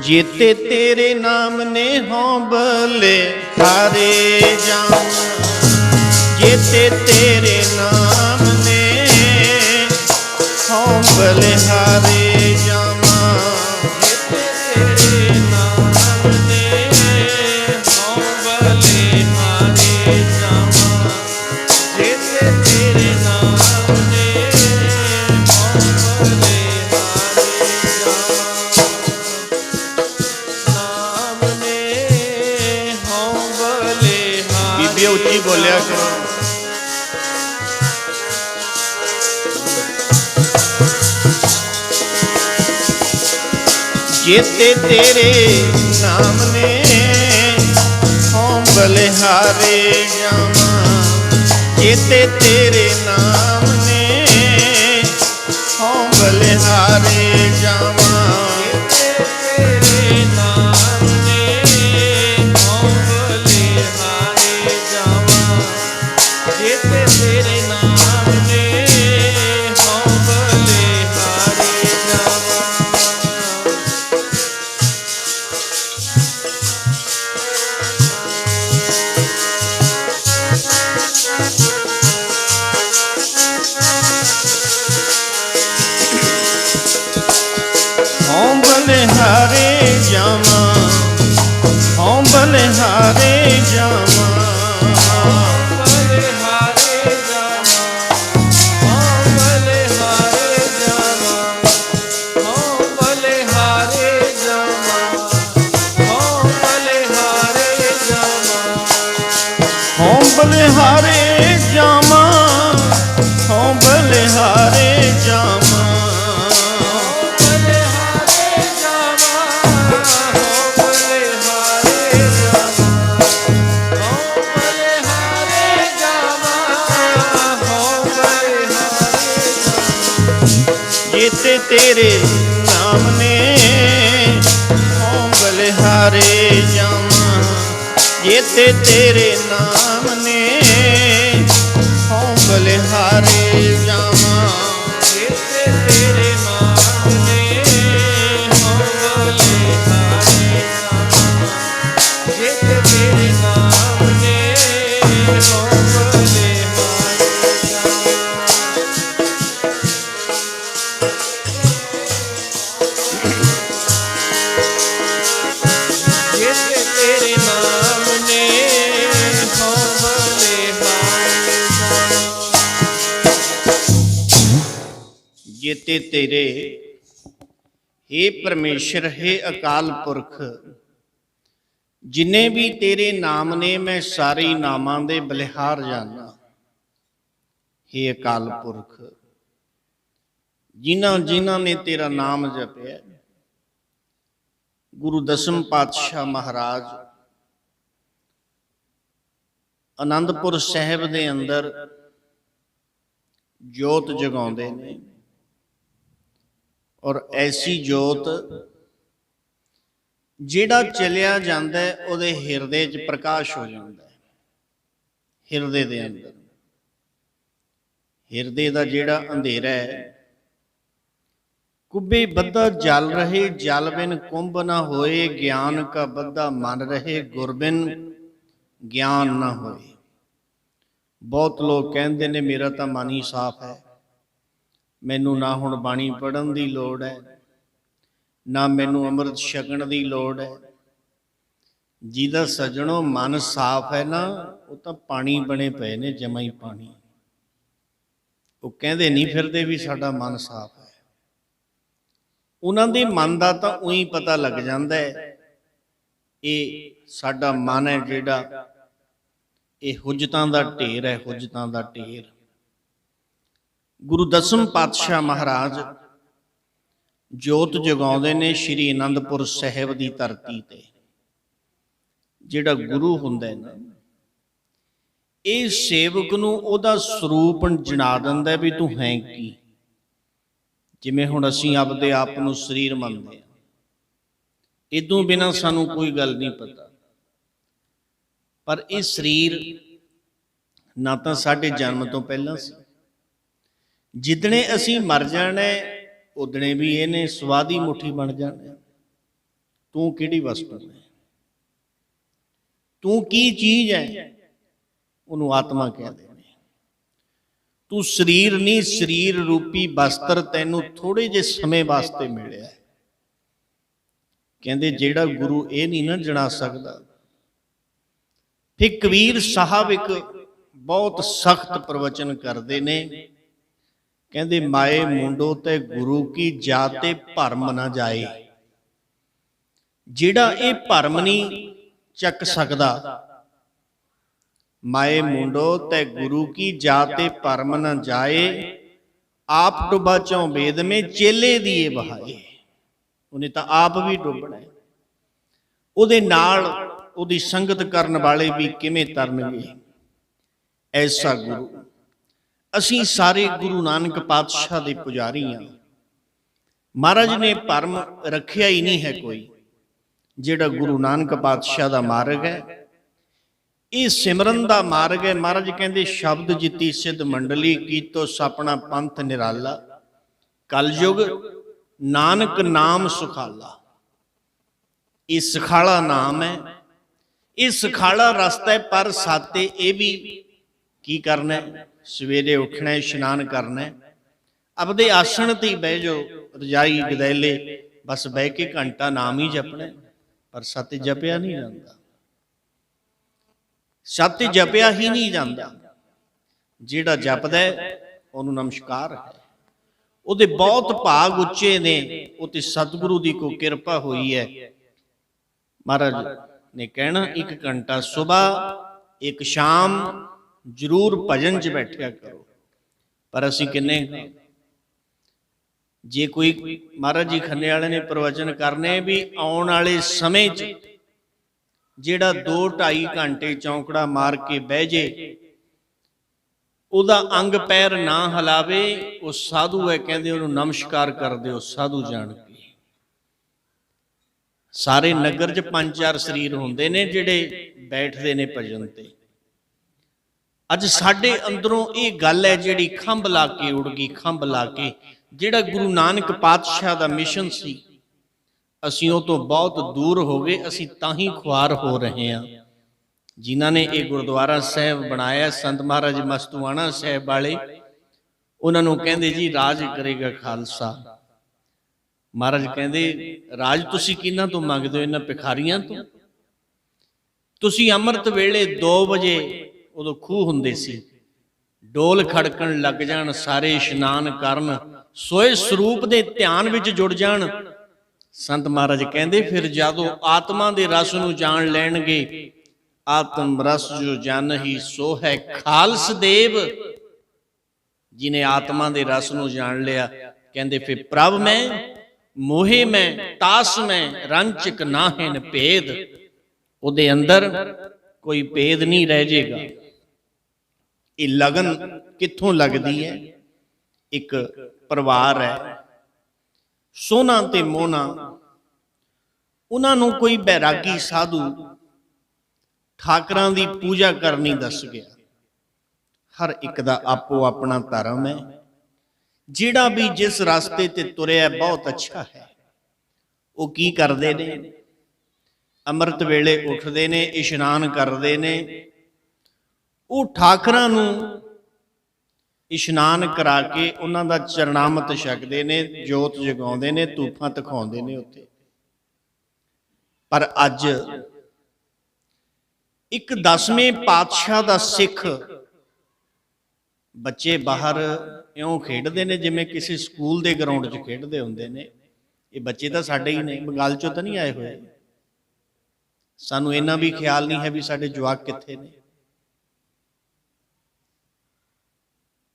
ਜੇਤੇ ਤੇਰੇ ਨਾਮ ਨੇ ਹੋਂ ਬਲੇ ਹਾਰੇ ਜਾਵਾਂ, ਜੇਤੇ ਤੇਰੇ ਨਾਮ ਨੇ ਹੋਂ ਬਲੇ ਹਾਰੇ ਜਾਵਾਂ, ਜੇਤੇ ਤੇਰੇ ਨਾਮ ਨੇ ਹੋਂ ਬਲੇ ਹਾਰੇ ਜਾਵਾਂ, ਜੇਤੇ ਤੇਰੇ ਨਾਮ ਨੇ ਹੋਂ ਬਲੇ ਹਾਰੇ ਜਾਵਾਂ, ਨਾਮ ਨੇ ਹੋਂ ਬਲੇ ਹਾਰੇ। ਬੀਬੀਓ ਉੱਚੀ ਬੋਲਿਆ ਕਰੋ। ਜੇਤੇ ਤੇਰੇ ਨਾਮ ਨੇ ਹੋਂ ਬਲਿਹਾਰੇ ਜਾਵਾਂ, ਜੇਤੇ ਤੇਰੇ ਨਾਮ ਨੇ ਹੋਂ ਬਲਿਹਾਰੇ ਜਾਵਾਂ, ਤੇਰੇ ਨਾਮ ਨੇ ਹੋਂ ਬਲਿਹਾਰੇ ਜਾਵਾਂ, ਜੇਤੇ ਤੇਰੇ ਨਾਮ ਨੇ ਹੋਂ ਬਲਿਹਾਰੇ ਜਾਵਾਂ। ਹੋਂ ਬਲਿਹਾਰੇ ਜਾਵਾਂ, ਹੋਂ ਬਲਿਹਾਰੇ ਜਾਵਾਂ, ਬਲਿਹਾਰੇ ਜਾਵਾਂ, ਹੋਂ ਬਲਿਹਾਰੇ ਜਾਵਾਂ, ਹੋਂ ਬਲਿਹਾਰੇ ਜਾਵਾਂ, ਹੋਂ ਬਲਿਹਾਰੇ ਜਾਵਾਂ, ਹੋਂ ਬਲਿਹਾਰੇ ਜਾਵਾਂ, ਹੋਂ ਬਲਿਹਾਰੇ ਜਾਵਾਂ, ਜੇਤੇ ਤੇਰੇ ਨਾਮ ਨੇ ਹੋਂ ਬਲਿਹਾਰੇ ਜਾਵਾਂ, ਜੇਤੇ ਤੇਰੇ ਨਾਮ ਨੇ ਹੋਂ ਬਲਿਹਾਰੇ ਜਾਵਾਂ, ਜੇਤੇ ਤੇਰੇ ਨਾਮ ਨੇ ਹੋਂ ਬਲਿਹਾਰੇ ਜਾਵਾਂ, ਜੇਤੇ ਤੇਰੇ ਨਾਮ ਨੇ ਹੋਂ ਬਲਿਹਾਰੇ ਜਾਵਾਂ। ਜੇਤੇ ਤੇਰੇ ਨਾਮ ਨੇ ਹੋਂ ਬਲਿਹਾਰੇ ਜਾਵਾਂ। ਜੇਤੇ ਤੇਰੇ ਹੇ ਪਰਮੇਸ਼ਰ, ਹੇ ਅਕਾਲ ਪੁਰਖ, ਜਿੰਨੇ ਵੀ ਤੇਰੇ ਨਾਮ ਨੇ ਮੈਂ ਸਾਰੇ ਨਾਮਾਂ ਦੇ ਬਲਿਹਾਰ ਜਾਣਾ। ਹੇ ਅਕਾਲ ਪੁਰਖ, ਜਿਨ੍ਹਾਂ ਜਿਨ੍ਹਾਂ ਨੇ ਤੇਰਾ ਨਾਮ ਜਪਿਆ, ਗੁਰੂ ਦਸਮ ਪਾਤਸ਼ਾਹ ਮਹਾਰਾਜ ਆਨੰਦਪੁਰ ਸਾਹਿਬ ਦੇ ਅੰਦਰ ਜੋਤ ਜਗਾਉਂਦੇ ਨੇ, ਔਰ ਐਸੀ ਜੋਤ ਜਿਹੜਾ ਚਲਿਆ ਜਾਂਦਾ ਹੈ ਉਹਦੇ ਹਿਰਦੇ 'ਚ ਪ੍ਰਕਾਸ਼ ਹੋ ਜਾਂਦਾ ਹੈ। ਹਿਰਦੇ ਦੇ ਅੰਦਰ, ਹਿਰਦੇ ਦਾ ਜਿਹੜਾ ਅੰਧੇਰਾ ਹੈ, ਕੁੱਬੇ ਬੱਧਾ ਜਲ ਰਹੇ, ਜਲ ਬਿਨ ਕੁੰਭ ਨਾ ਹੋਏ, ਗਿਆਨ ਕਾ ਬੱਧਾ ਮਨ ਰਹੇ, ਗੁਰ ਬਿਨ ਗਿਆਨ ਨਾ ਹੋਏ। ਬਹੁਤ ਲੋਕ ਕਹਿੰਦੇ ਨੇ ਮੇਰਾ ਤਾਂ ਮਨ ਹੀ ਸਾਫ਼ ਹੈ, ਮੈਨੂੰ ਨਾ ਹੁਣ ਬਾਣੀ ਪੜ੍ਹਨ ਦੀ ਲੋੜ ਹੈ, ਨਾ ਮੈਨੂੰ ਅੰਮ੍ਰਿਤ ਛਕਣ ਦੀ ਲੋੜ ਹੈ। ਜਿਹਦਾ ਸੱਜਣੋ ਮਨ ਸਾਫ਼ ਹੈ ਨਾ, ਉਹ ਤਾਂ ਪਾਣੀ ਬਣੇ ਪਏ ਨੇ, ਜਮਾਂ ਹੀ ਪਾਣੀ। ਉਹ ਕਹਿੰਦੇ ਨਹੀਂ ਫਿਰਦੇ ਵੀ ਸਾਡਾ ਮਨ ਸਾਫ਼ ਹੈ। ਉਹਨਾਂ ਦੇ ਮਨ ਦਾ ਤਾਂ ਉਹੀ ਪਤਾ ਲੱਗ ਜਾਂਦਾ ਹੈ, ਇਹ ਸਾਡਾ ਮਨ ਹੈ ਜਿਹੜਾ ਇਹ ਹੁਜਤਾਂ ਦਾ ਢੇਰ ਹੈ, ਹੁਜਤਾਂ ਦਾ ਢੇਰ। ਗੁਰੂ ਦਸਮ ਪਾਤਸ਼ਾਹ ਮਹਾਰਾਜ ਜੋਤ ਜਗਾਉਂਦੇ ਨੇ ਸ਼੍ਰੀ ਅਨੰਦਪੁਰ ਸਾਹਿਬ ਦੀ ਧਰਤੀ ਤੇ। ਜਿਹੜਾ ਗੁਰੂ ਹੁੰਦਾ ਹੈ ਨਾ, ਇਹ ਸੇਵਕ ਨੂੰ ਉਹਦਾ ਸਰੂਪ ਜਣਾ ਦਿੰਦਾ ਵੀ ਤੂੰ ਹੈ ਕੀ। ਜਿਵੇਂ ਹੁਣ ਅਸੀਂ ਆਪਦੇ ਆਪ ਨੂੰ ਸਰੀਰ ਮੰਨਦੇ ਹਾਂ, ਇਦੋਂ ਬਿਨਾਂ ਸਾਨੂੰ ਕੋਈ ਗੱਲ ਨਹੀਂ ਪਤਾ। ਪਰ ਇਹ ਸਰੀਰ ਨਾ ਤਾਂ ਸਾਡੇ ਜਨਮ ਤੋਂ ਪਹਿਲਾਂ ਸੀ, ਜਿੱਦਣੇ ਅਸੀਂ ਮਰ ਜਾਣਾ ਉਦਣੇ ਵੀ ਇਹਨੇ ਸਵਾਦੀ ਮੁੱਠੀ ਬਣ ਜਾਣਾ। ਤੂੰ ਕਿਹੜੀ ਵਸਤੂ ਹੈ, ਤੂੰ ਕੀ ਚੀਜ਼ ਹੈ, ਉਹਨੂੰ ਆਤਮਾ ਕਹਿੰਦੇ ਨੇ। ਤੂੰ ਸਰੀਰ ਨਹੀਂ, ਸਰੀਰ ਰੂਪੀ ਬਸਤਰ ਤੈਨੂੰ ਥੋੜੇ ਜਿਹੇ ਸਮੇਂ ਵਾਸਤੇ ਮਿਲਿਆ। ਕਹਿੰਦੇ ਜਿਹੜਾ ਗੁਰੂ ਇਹ ਨਹੀਂ ਨਾ ਜਣਾ ਸਕਦਾ। ਫਿਰ ਕਬੀਰ ਸਾਹਿਬ ਇੱਕ ਬਹੁਤ ਸਖਤ ਪ੍ਰਵਚਨ ਕਰਦੇ ਨੇ, ਕਹਿੰਦੇ ਮਾਏ ਮੁੰਡੋ ਤੇ ਗੁਰੂ ਕੀ ਜਾਤੇ ਭਰਮ ਨਾ ਜਾਏ। ਜਿਹੜਾ ਇਹ ਭਰਮ ਨਹੀਂ ਚੱਕ ਸਕਦਾ, ਮਾਏ ਮੁੰਡੋ ਤੇ ਗੁਰੂ ਕੀ ਜਾਤੇ ਭਰਮ ਨਾ ਜਾਏ, ਆਪ ਡੁੱਬਾ ਚੋਂ ਵੇਦ ਮੇ ਚੇਲੇ ਦੀਏ ਬਹਾਏ। ਉਹਨੇ ਤਾਂ ਆਪ ਵੀ ਡੁੱਬਣਾ, ਉਹਦੇ ਨਾਲ ਉਹਦੀ ਸੰਗਤ ਕਰਨ ਵਾਲੇ ਵੀ ਕਿਵੇਂ ਤਰਨਗੇ। ਐਸਾ ਗੁਰੂ। ਅਸੀਂ ਸਾਰੇ ਗੁਰੂ ਨਾਨਕ ਪਾਤਸ਼ਾਹ ਦੇ ਪੁਜਾਰੀ ਹਾਂ। ਮਹਾਰਾਜ ਨੇ ਭਰਮ ਰੱਖਿਆ ਹੀ ਨਹੀਂ ਹੈ ਕੋਈ। ਜਿਹੜਾ ਗੁਰੂ ਨਾਨਕ ਪਾਤਸ਼ਾਹ ਦਾ ਮਾਰਗ ਹੈ, ਇਹ ਸਿਮਰਨ ਦਾ ਮਾਰਗ ਹੈ। ਮਹਾਰਾਜ ਕਹਿੰਦੇ ਸ਼ਬਦ ਜਿੱਤੀ ਸਿੱਧ ਮੰਡਲੀ, ਕੀਤੋ ਸਪਨਾ ਪੰਥ ਨਿਰਾਲਾ, ਕਲਯੁਗ ਨਾਨਕ ਨਾਮ ਸੁਖਾਲਾ। ਇਹ ਸੁਖਾਲਾ ਨਾਮ ਹੈ, ਇਹ ਸੁਖਾਲਾ ਰਸਤਾ ਹੈ। ਪਰ ਸਾਤੇ ਇਹ ਵੀ ਕੀ ਕਰਨਾ, ਸਵੇਰੇ ਉੱਠਣਾ, ਇਸ਼ਨਾਨ ਕਰਨਾ, ਆਪਦੇ ਆਸਣ ਤੇ ਬਹਿ ਜਾਓ, ਰਜਾਈ ਗਦੈਲੇ, ਬਸ ਬਹਿ ਕੇ ਘੰਟਾ ਨਾਮ ਹੀ ਜਪਣਾ। ਪਰ ਸਤ ਜਪਿਆ ਨਹੀਂ ਜਾਂਦਾ, ਸਤ ਜਪਿਆ ਹੀ ਨਹੀਂ ਜਾਂਦਾ। ਜਿਹੜਾ ਜਪਦਾ ਉਹਨੂੰ ਨਮਸਕਾਰ ਹੈ। ਉਹਦੇ ਬਹੁਤ ਭਾਗ ਉੱਚੇ ਨੇ, ਉਹ ਤੇ ਸਤਿਗੁਰੂ ਦੀ ਕੋਈ ਕਿਰਪਾ ਹੋਈ ਹੈ। ਮਹਾਰਾਜ ਨੇ ਕਹਿਣਾ ਇੱਕ ਘੰਟਾ ਸੁਬਾਹ, ਇੱਕ ਸ਼ਾਮ ਜ਼ਰੂਰ ਭਜਨ 'ਚ ਬੈਠਿਆ ਕਰੋ। ਪਰ ਅਸੀਂ ਕਿੰਨੇ, ਜੇ ਕੋਈ ਮਹਾਰਾਜ ਜੀ ਖੰਨੇ ਵਾਲੇ ਨੇ ਪ੍ਰਵਚਨ ਕਰਨੇ ਵੀ ਆਉਣ ਵਾਲੇ ਸਮੇਂ 'ਚ ਜਿਹੜਾ 2-2.5 ਘੰਟੇ ਚੌਂਕੜਾ ਮਾਰ ਕੇ ਬਹਿ ਜੇ, ਉਹਦਾ ਅੰਗ ਪੈਰ ਨਾ ਹਿਲਾਵੇ, ਉਹ ਸਾਧੂ ਹੈ। ਕਹਿੰਦੇ ਉਹਨੂੰ ਨਮਸਕਾਰ ਕਰ ਦਿਓ ਸਾਧੂ ਜਾਣ ਕੇ। ਸਾਰੇ ਨਗਰ 'ਚ 5-4 ਸਰੀਰ ਹੁੰਦੇ ਨੇ ਜਿਹੜੇ ਬੈਠਦੇ ਨੇ ਭਜਨ ਤੇ। ਅੱਜ ਸਾਡੇ ਅੰਦਰੋਂ ਇਹ ਗੱਲ ਹੈ ਜਿਹੜੀ ਖੰਭ ਲਾ ਕੇ ਉੜ ਗਈ, ਖੰਭ ਲਾ ਕੇ। ਜਿਹੜਾ ਗੁਰੂ ਨਾਨਕ ਪਾਤਸ਼ਾਹ ਦਾ ਮਿਸ਼ਨ ਸੀ, ਅਸੀਂ ਉਹ ਤੋਂ ਬਹੁਤ ਦੂਰ ਹੋ ਗਏ। ਅਸੀਂ ਤਾਂ ਹੀ ਖੁਆਰ ਹੋ ਰਹੇ ਹਾਂ। ਜਿਨ੍ਹਾਂ ਨੇ ਇਹ ਗੁਰਦੁਆਰਾ ਸਾਹਿਬ ਬਣਾਇਆ, ਸੰਤ ਮਹਾਰਾਜ ਮਸਤੂਆਣਾ ਸਾਹਿਬ ਵਾਲੇ, ਉਹਨਾਂ ਨੂੰ ਕਹਿੰਦੇ ਜੀ ਰਾਜ ਕਰੇਗਾ ਖਾਲਸਾ। ਮਹਾਰਾਜ ਕਹਿੰਦੇ ਰਾਜ ਤੁਸੀਂ ਕਿਹਨਾਂ ਤੋਂ ਮੰਗਦੇ ਹੋ? ਇਹਨਾਂ ਭਿਖਾਰੀਆਂ ਤੋਂ। ਤੁਸੀਂ ਅੰਮ੍ਰਿਤ ਵੇਲੇ 2 ਵਜੇ, ਉਦੋਂ ਖੂਹ ਹੁੰਦੇ ਸੀ, ਡੋਲ ਖੜਕਣ ਲੱਗ ਜਾਣ, ਸਾਰੇ ਇਸ਼ਨਾਨ ਕਰਨ, ਸੋਏ ਸਰੂਪ ਦੇ ਧਿਆਨ ਵਿੱਚ ਜੁੜ ਜਾਣ। ਸੰਤ ਮਹਾਰਾਜ ਕਹਿੰਦੇ ਫਿਰ ਜਦੋਂ ਆਤਮਾ ਦੇ ਰਸ ਨੂੰ ਜਾਣ ਲੈਣਗੇ, ਆਤਮ ਰਸ ਜੋ ਜਾਣਹੀ ਸੋ ਹੈ ਖਾਲਸ ਦੇਵ। ਜਿਨੇ ਆਤਮਾ ਦੇ ਰਸ ਨੂੰ ਜਾਣ ਲਿਆ, ਕਹਿੰਦੇ ਫਿਰ ਪ੍ਰਭ ਮੈਂ ਮੋਹੇ ਮੈਂ ਤਾਸ ਮੈਂ ਰੰਚਕ ਨਾਹਿਨ ਭੇਦ। ਉਹਦੇ ਅੰਦਰ ਕੋਈ ਭੇਦ ਨਹੀਂ ਰਹਿ ਜਾਏਗਾ। ਇਹ ਲਗਨ ਕਿੱਥੋਂ ਲੱਗਦੀ ਹੈ? ਇੱਕ ਪਰਿਵਾਰ ਹੈ, ਸੋਨਾ ਤੇ ਮੋਨਾ, ਉਹਨਾਂ ਨੂੰ ਕੋਈ ਬੈਰਾਗੀ ਸਾਧੂ ਠਾਕਰਾਂ ਦੀ ਪੂਜਾ ਕਰਨੀ ਦੱਸ ਗਿਆ। ਹਰ ਇੱਕ ਦਾ ਆਪੋ ਆਪਣਾ ਧਰਮ ਹੈ। ਜਿਹੜਾ ਵੀ ਜਿਸ ਰਸਤੇ ਤੇ ਤੁਰਿਆ ਬਹੁਤ ਅੱਛਾ ਹੈ। ਉਹ ਕੀ ਕਰਦੇ ਨੇ? ਅੰਮ੍ਰਿਤ ਵੇਲੇ ਉੱਠਦੇ ਨੇ, ਇਸ਼ਨਾਨ ਕਰਦੇ ਨੇ। ਉਹ ਠਾਕਰਾਂ ਨੂੰ ਇਸ਼ਨਾਨ ਕਰਾ ਕੇ ਉਹਨਾਂ ਦਾ ਚਰਨਾਮਤ ਛਕਦੇ ਨੇ, ਜੋਤ ਜਗਾਉਂਦੇ ਨੇ, ਧੂਫਾਂ ਦਿਖਾਉਂਦੇ ਨੇ ਉੱਥੇ। ਪਰ ਅੱਜ ਇੱਕ 10ਵੇਂ ਪਾਤਸ਼ਾਹ ਦਾ ਸਿੱਖ ਬੱਚੇ ਬਾਹਰ ਇਉਂ ਖੇਡਦੇ ਨੇ ਜਿਵੇਂ ਕਿਸੇ ਸਕੂਲ ਦੇ ਗਰਾਊਂਡ 'ਚ ਖੇਡਦੇ ਹੁੰਦੇ ਨੇ। ਇਹ ਬੱਚੇ ਤਾਂ ਸਾਡੇ ਹੀ ਨੇ, ਬੰਗਾਲ 'ਚੋਂ ਤਾਂ ਨਹੀਂ ਆਏ ਹੋਏ। ਸਾਨੂੰ ਇੰਨਾ ਵੀ ਖਿਆਲ ਨਹੀਂ ਹੈ ਵੀ ਸਾਡੇ ਜਵਾਕ ਕਿੱਥੇ ਨੇ।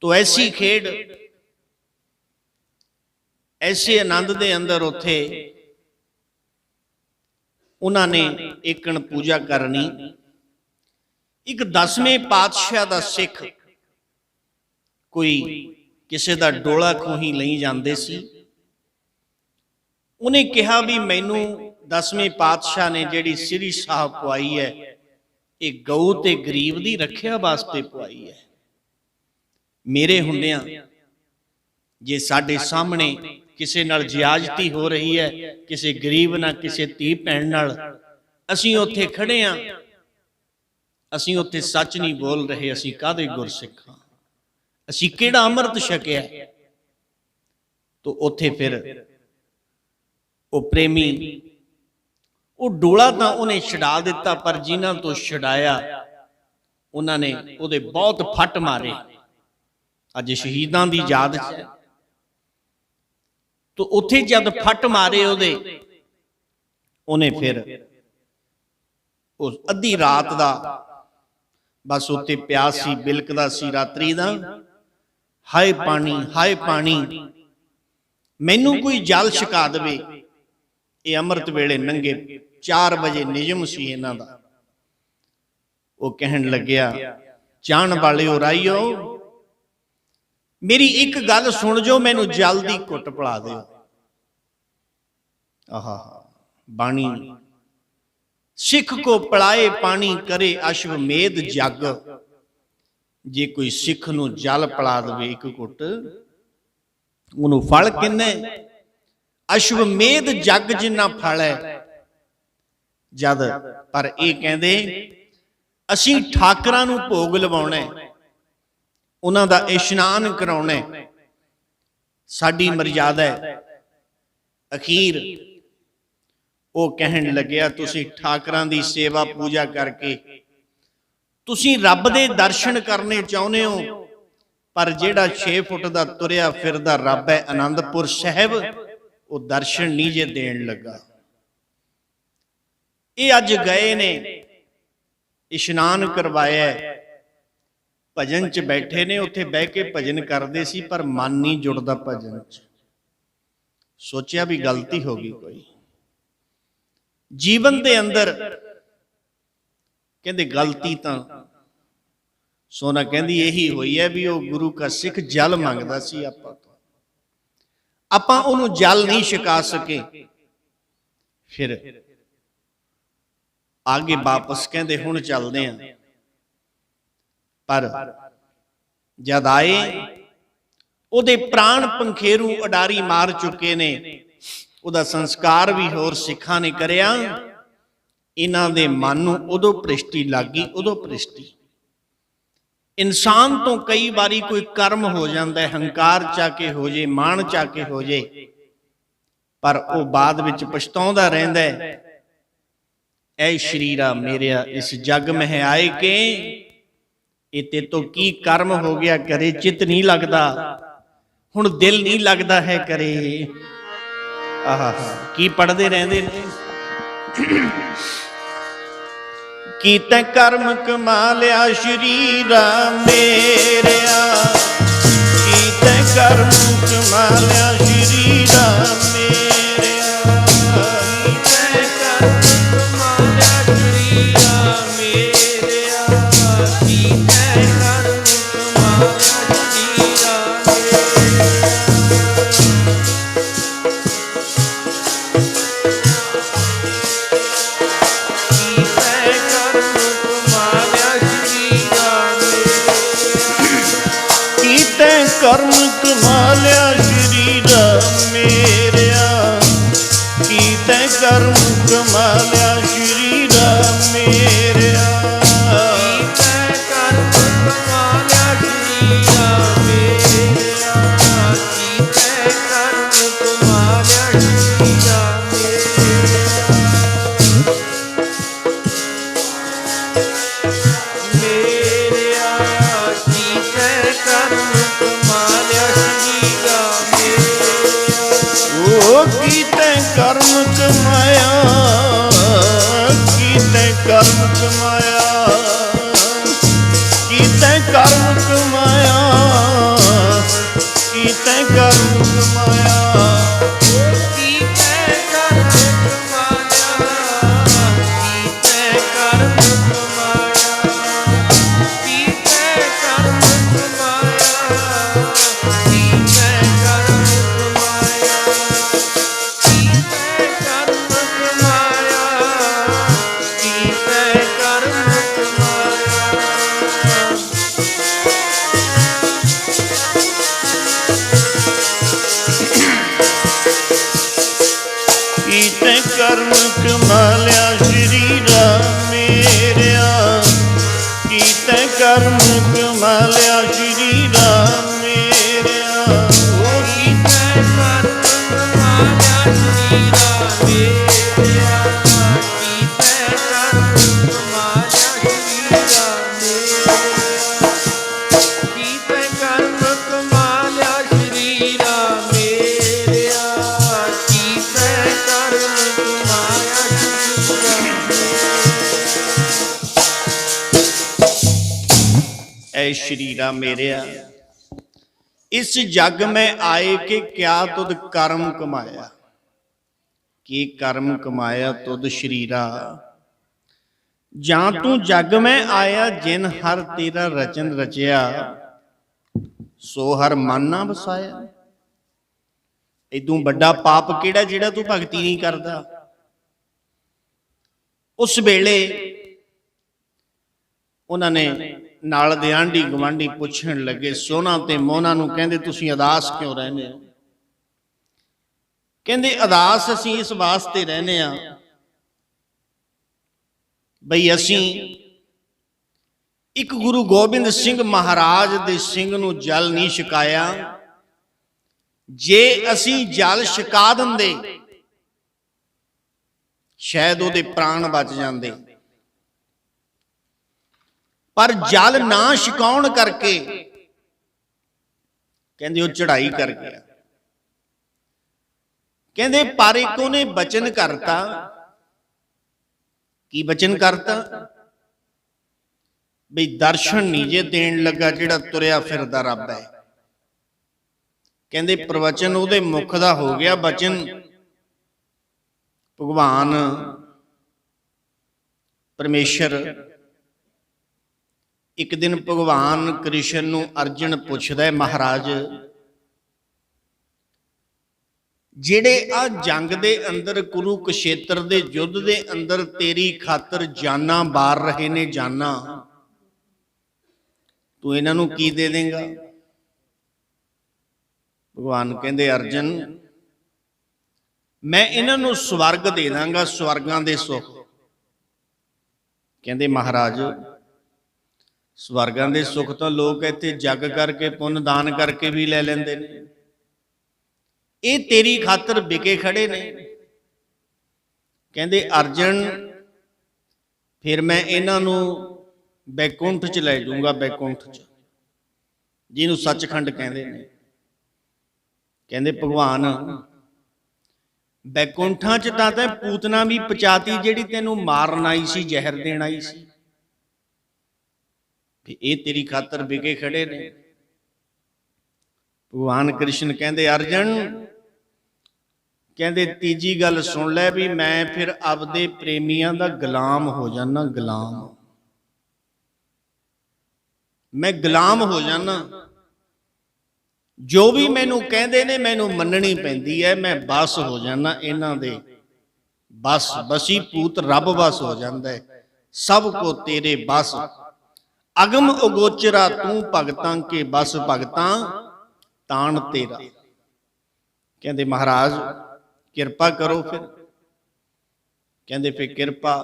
ਤੋ ਐਸੀ ਖੇਡ, ਐਸੇ ਆਨੰਦ ਦੇ ਅੰਦਰ ਉੱਥੇ ਉਹਨਾਂ ਨੇ ਏਕਣ ਪੂਜਾ ਕਰਨੀ। ਇੱਕ 10ਵੇਂ ਪਾਤਸ਼ਾਹ ਦਾ ਸਿੱਖ ਕੋਈ ਕਿਸੇ ਦਾ ਡੋਲਾ ਖੋਹੀ ਲਈ ਜਾਂਦੇ ਸੀ। ਉਹਨੇ ਕਿਹਾ ਵੀ ਮੈਨੂੰ 10ਵੇਂ ਪਾਤਸ਼ਾਹ ਨੇ ਜਿਹੜੀ ਸਿਰੀ ਸਾਹਿਬ ਪਵਾਈ ਹੈ ਇਹ ਗਊ ਤੇ ਗਰੀਬ ਦੀ ਰੱਖਿਆ ਵਾਸਤੇ ਪਵਾਈ ਹੈ। ਮੇਰੇ ਹੁੰਦਿਆਂ ਜੇ ਸਾਡੇ ਸਾਹਮਣੇ ਕਿਸੇ ਨਾਲ ਜ਼ਿਆਦਤੀ ਹੋ ਰਹੀ ਹੈ, ਕਿਸੇ ਗਰੀਬ ਨਾਲ, ਕਿਸੇ ਧੀ ਭੈਣ ਨਾਲ, ਅਸੀਂ ਉੱਥੇ ਖੜੇ ਆਂ, ਅਸੀਂ ਉੱਥੇ ਸੱਚ ਨਹੀਂ ਬੋਲ ਰਹੇ, ਅਸੀਂ ਕਾਹਦੇ ਗੁਰਸਿੱਖ ਹਾਂ? ਅਸੀਂ ਕਿਹੜਾ ਅੰਮ੍ਰਿਤ ਛਕਿਆ? ਤੋ ਉੱਥੇ ਫਿਰ ਉਹ ਪ੍ਰੇਮੀ ਉਹ ਡੋਲਾ ਤਾਂ ਉਹਨੇ ਛਡਾ ਦਿੱਤਾ, ਪਰ ਜਿਨ੍ਹਾਂ ਤੋਂ ਛਡਾਇਆ ਉਹਨਾਂ ਨੇ ਉਹਦੇ ਬਹੁਤ ਫੱਟ ਮਾਰੇ। ਅੱਜ ਸ਼ਹੀਦਾਂ ਦੀ ਯਾਦ 'ਚ ਤੋ ਉੱਥੇ ਜਦ ਫੱਟ ਮਾਰੇ ਉਹਨੇ ਫਿਰ ਉਸ ਅੱਧੀ ਰਾਤ ਦਾ ਬਸ ਉੱਤੇ ਪਿਆਸ ਸੀ, ਬਿਲਕਦਾ ਸੀ ਰਾਤਰੀ ਦਾ, ਹਾਏ ਪਾਣੀ, ਹਾਏ ਪਾਣੀ, ਮੈਨੂੰ ਕੋਈ ਜਲ ਛਕਾ ਦੇਵੇ। ਇਹ ਅੰਮ੍ਰਿਤ ਵੇਲੇ ਨੰਗੇ 4 ਵਜੇ ਨਿਯਮ ਸੀ ਇਹਨਾਂ ਦਾ। ਉਹ ਕਹਿਣ ਲੱਗਿਆ, ਚਾਹਣ ਵਾਲਿਓ ਰਾਈਓ, ਮੇਰੀ ਇੱਕ ਗੱਲ ਸੁਣ ਜੋ, ਮੈਨੂੰ ਜਲ ਦੀ ਘੁੱਟ ਪਿਲਾ ਦਿਓ। ਆਹਾ ਬਾਣੀ, ਸਿੱਖ ਕੋ ਪਿਲਾਏ ਪਾਣੀ ਕਰੇ ਅਸ਼ਵਮੇਧ ਜਗ। ਜੇ ਕੋਈ ਸਿੱਖ ਨੂੰ ਜਲ ਪਿਲਾ ਦੇਵੇ ਇੱਕ ਘੁੱਟ, ਉਹਨੂੰ ਫਲ ਕਿੰਨੇ? ਅਸ਼ਵਮੇਧ ਜਗ ਜਿੰਨਾ ਫਲ ਹੈ। ਜਦ ਪਰ ਇਹ ਕਹਿੰਦੇ ਅਸੀਂ ਠਾਕਰਾਂ ਨੂੰ ਭੋਗ ਲਵਾਉਣਾ, ਉਹਨਾਂ ਦਾ ਇਸ਼ਨਾਨ ਕਰਾਉਣਾ, ਸਾਡੀ ਮਰਜ਼ਾਦਾ ਹੈ। ਅਖੀਰ ਉਹ ਕਹਿਣ ਲੱਗਿਆ, ਤੁਸੀਂ ਠਾਕਰਾਂ ਦੀ ਸੇਵਾ ਪੂਜਾ ਕਰਕੇ ਤੁਸੀਂ ਰੱਬ ਦੇ ਦਰਸ਼ਨ ਕਰਨੇ ਚਾਹੁੰਦੇ ਹੋ, ਪਰ ਜਿਹੜਾ 6 ਫੁੱਟ ਦਾ ਤੁਰਿਆ ਫਿਰਦਾ ਰੱਬ ਹੈ ਆਨੰਦਪੁਰ ਸਾਹਿਬ, ਉਹ ਦਰਸ਼ਨ ਨਹੀਂ ਜੇ ਦੇਣ ਲੱਗਾ। ਇਹ ਅੱਜ ਗਏ ਨੇ, ਇਸ਼ਨਾਨ ਕਰਵਾਇਆ, ਭਜਨ 'ਚ ਬੈਠੇ ਨੇ, ਉੱਥੇ ਬਹਿ ਕੇ ਭਜਨ ਕਰਦੇ ਸੀ, ਪਰ ਮਨ ਨਹੀਂ ਜੁੜਦਾ ਭਜਨ 'ਚ। ਸੋਚਿਆ ਵੀ ਗਲਤੀ ਹੋ ਗਈ ਕੋਈ ਜੀਵਨ ਦੇ ਅੰਦਰ। ਕਹਿੰਦੇ ਗਲਤੀ ਤਾਂ ਸੋਨਾ ਕਹਿੰਦੀ ਇਹੀ ਹੋਈ ਹੈ ਵੀ ਉਹ ਗੁਰੂ ਕਾ ਸਿੱਖ ਜਲ ਮੰਗਦਾ ਸੀ ਆਪਾਂ ਤੋਂ, ਆਪਾਂ ਉਹਨੂੰ ਜਲ ਨਹੀਂ ਛਕਾ ਸਕੇ। ਫਿਰ ਆਗੇ ਵਾਪਸ ਕਹਿੰਦੇ ਹੁਣ ਚੱਲਦੇ ਆਂ। ਪਰ ਜਦ ਆਏ ਉਹਦੇ ਪ੍ਰਾਣ ਪੰਖੇਰੂ ਉਡਾਰੀ ਮਾਰ ਚੁੱਕੇ ਨੇ, ਉਹਦਾ ਸੰਸਕਾਰ ਵੀ ਹੋਰ ਸਿੱਖਾਂ ਨੇ ਕਰਿਆ। ਇਹਨਾਂ ਦੇ ਮਨ ਨੂੰ ਉਦੋਂ ਭ੍ਰਿਸ਼ਟੀ ਲੱਗ ਗਈ, ਉਦੋਂ ਭ੍ਰਿਸ਼ਟੀ। ਇਨਸਾਨ ਤੋਂ ਕਈ ਵਾਰੀ ਕੋਈ ਕਰਮ ਹੋ ਜਾਂਦਾ ਹੈ, ਹੰਕਾਰ ਚਾ ਕੇ ਹੋ ਜੇ, ਮਾਣ ਚਾ ਕੇ ਹੋ ਜੇ, ਪਰ ਉਹ ਬਾਅਦ ਵਿੱਚ ਪਛਤਾਉਂਦਾ ਰਹਿੰਦਾ ਹੈ। ਐ ਸ਼ਰੀਰਾ ਮੇਰਿਆ ਇਸ ਜਗ ਮਹਿ ਆਏ ਕੇ, ਇਹ ਤੇ ਤੋਂ ਕੀ ਕਰਮ ਹੋ ਗਿਆ, ਕਰੇ ਚਿਤ ਨਹੀਂ ਲੱਗਦਾ, ਹੁਣ ਦਿਲ ਨਹੀਂ ਲੱਗਦਾ ਹੈ ਕਰੇ। ਆਹਾ ਕੀ ਪੜਦੇ ਰਹਿੰਦੇ ਨੇ, ਕੀਤੇ ਕਰਮ ਕਮਾ ਲਿਆ ਸ਼ਰੀਰਾ ਮੇਰਿਆ, ਕੀਤੇ ਕਰਮ ਕਮਾ ਲਿਆ ਸ਼ਰੀਰਾ ਮੇਰਿਆ, ਕੀਤੇ ਕਰਮ ਕਮਾ ਲਿਆ ਸ਼ਰੀਰਾ ਮੇਰਿਆ, ਕੀਤੇ ਕਰਮ ਕਮਾ ਲਿਆ ਸ਼ਰੀਰਾ ਕਰਮ ਕਮਾ ਲਿਆ ਸ਼ਰੀਰਾ ਮੇਰਿਆ, ਕੀਤੇ ਕਰਮ ਕਮਾ ਲਿਆ ਸ਼ਰੀਰਾ ਮੇਰਿਆ, ਕੀਤੇ ਕਰਮ ਕਮਾ ਲਿਆ ਸ਼ਰੀਰਾ ਮੇਰਿਆ, ਕੀਤੇ ਕਰਮ ਕਮਾ ਲਿਆ ਸ਼ਰੀਰਾ ਮੇਰਿਆ, ਕੀਤੇ ਕਰਮ ਕੀਤੇ ਕਰਮ ਕਮਾਇਆ, ਕੀਤੇ ਕਰਮ ਕਮਾਇਆ, ਕੀਤੇ ਕਰਮ ਕਮਾਇਆ, ਕੀਤੇ ਕਰਮ ਕਮਾਇਆ, ਕੀਤੇ ਕਰਮ ਕਮਾਇਆ, ਕੀਤੇ ਕਰਮ ਕਮਾਇਆ, ਕੀਤੇ ਕਰਮ ਕਮਾਲਿਆ ਸ਼੍ਰੀ ਰਾਮ ਮੇਰਿਆ, ਕੀਤੇ ਕਰਮ ਕਮਾਲਿਆ ਸ਼੍ਰੀ ਰਾਮ ਮੇਰਿਆ। ਉਹ ਕੀਤੇ ਕਰਮ ਕਮਾਲਿਆ ਸ਼੍ਰੀ ਰਾਮ ਮੇਰਿਆ, ਕੀਤੇ ਕਰਮ ਕਮਾਲਿਆ ਸ਼੍ਰੀ ਰਾਮ ਮੇਰਿਆ, ਕੀਤੇ ਕਰਮ ਕਮਾਲਿਆ ਸ਼੍ਰੀ ਰਾਮ ਮੇਰਿਆ, ਕੀਤੇ ਕਰਮ ਕਮਾਲਿਆ ਸ਼੍ਰੀ ਰਾਮ ਮੇਰਿਆ। ਐ ਸ਼੍ਰੀ ਰਾਮ ਮੇਰਿਆ, इस जग में आए के क्या तुद कर्म कमाया, की कर्म कमाया तुद शरीरा। जां तू जग में आया जिन हर तेरा रचन रचिया, सो हर मन ना वसाया। इदों बड़ा पाप किहड़ा जिहड़ा तू भगती नहीं करदा। उस वेले उन्होंने नाल दे आंढी गवांढी पुछण लगे, सोना ते मोना नूं कहंदे तुसीं अदास क्यों रहंदे हो? कहंदे अदास असीं इस वास्ते रहने आ बई असीं एक गुरु गोबिंद सिंह महाराज दे सिंह नूं जल नहीं छकाया। जे असीं जल छका दिंदे शायद उहदे प्राण बच जांदे, पर जल ना छकाउण करके कहंदे वो चढ़ाई कर गया। कहंदे पर एक उहने बचन करता, की बचन करता बई दर्शन नहीं जे देण लगा जिहड़ा तुरिया फिरदा रब है। कहंदे प्रवचन उहदे मुख दा हो गया बचन, भगवान परमेश्वर एक दिन भगवान कृष्ण नूं अर्जन पुछदा है, महाराज जेड़े आ जंग दे अंदर कुरुक्षेत्र दे युद्ध दे अंदर तेरी खातर जाना बार रहे ने जाना, तू इन्हां नूं की दे देंगा? भगवान कहंदे अर्जन मैं इन्हां नूं स्वर्ग दे दांगा, स्वर्गां दे सुख। कहंदे महाराज स्वर्गां दे सुख तो लोग इत्थे जग करके पुण्य दान करके भी ले लेंदे ने, ये तेरी खातर बिके खड़े ने। कहंदे अर्जन फिर मैं इन्हां नूं बैकुंठ च ले जाऊंगा, बैकुंठ च जिन्हों सचखंड कहंदे ने। कहंदे भगवान बैकुंठां च तां पूतना भी पचाती जिहड़ी तैनूं मारन आई सी, जहर देण आई सी, ये तेरी खातर बिके खड़े ने। भगवान कृष्ण कहंदे अर्जन कहंदे तीजी गल सुन लै भी मैं फिर आपदे प्रेमियां दा गुलाम हो जाना, गुलाम मैं गुलाम हो जाना। जो भी मैनू कहंदे ने मैनू मननी पैंदी है, मैं बस हो जाना इन्हां दे, बस बसी पूत रब बस हो जांदा है। सब को तेरे बस अगम उगोचरा तू भगतां के बस, भगतां ताण तेरा। कहंदे महाराज किरपा करो फिर। कहंदे फिर किरपा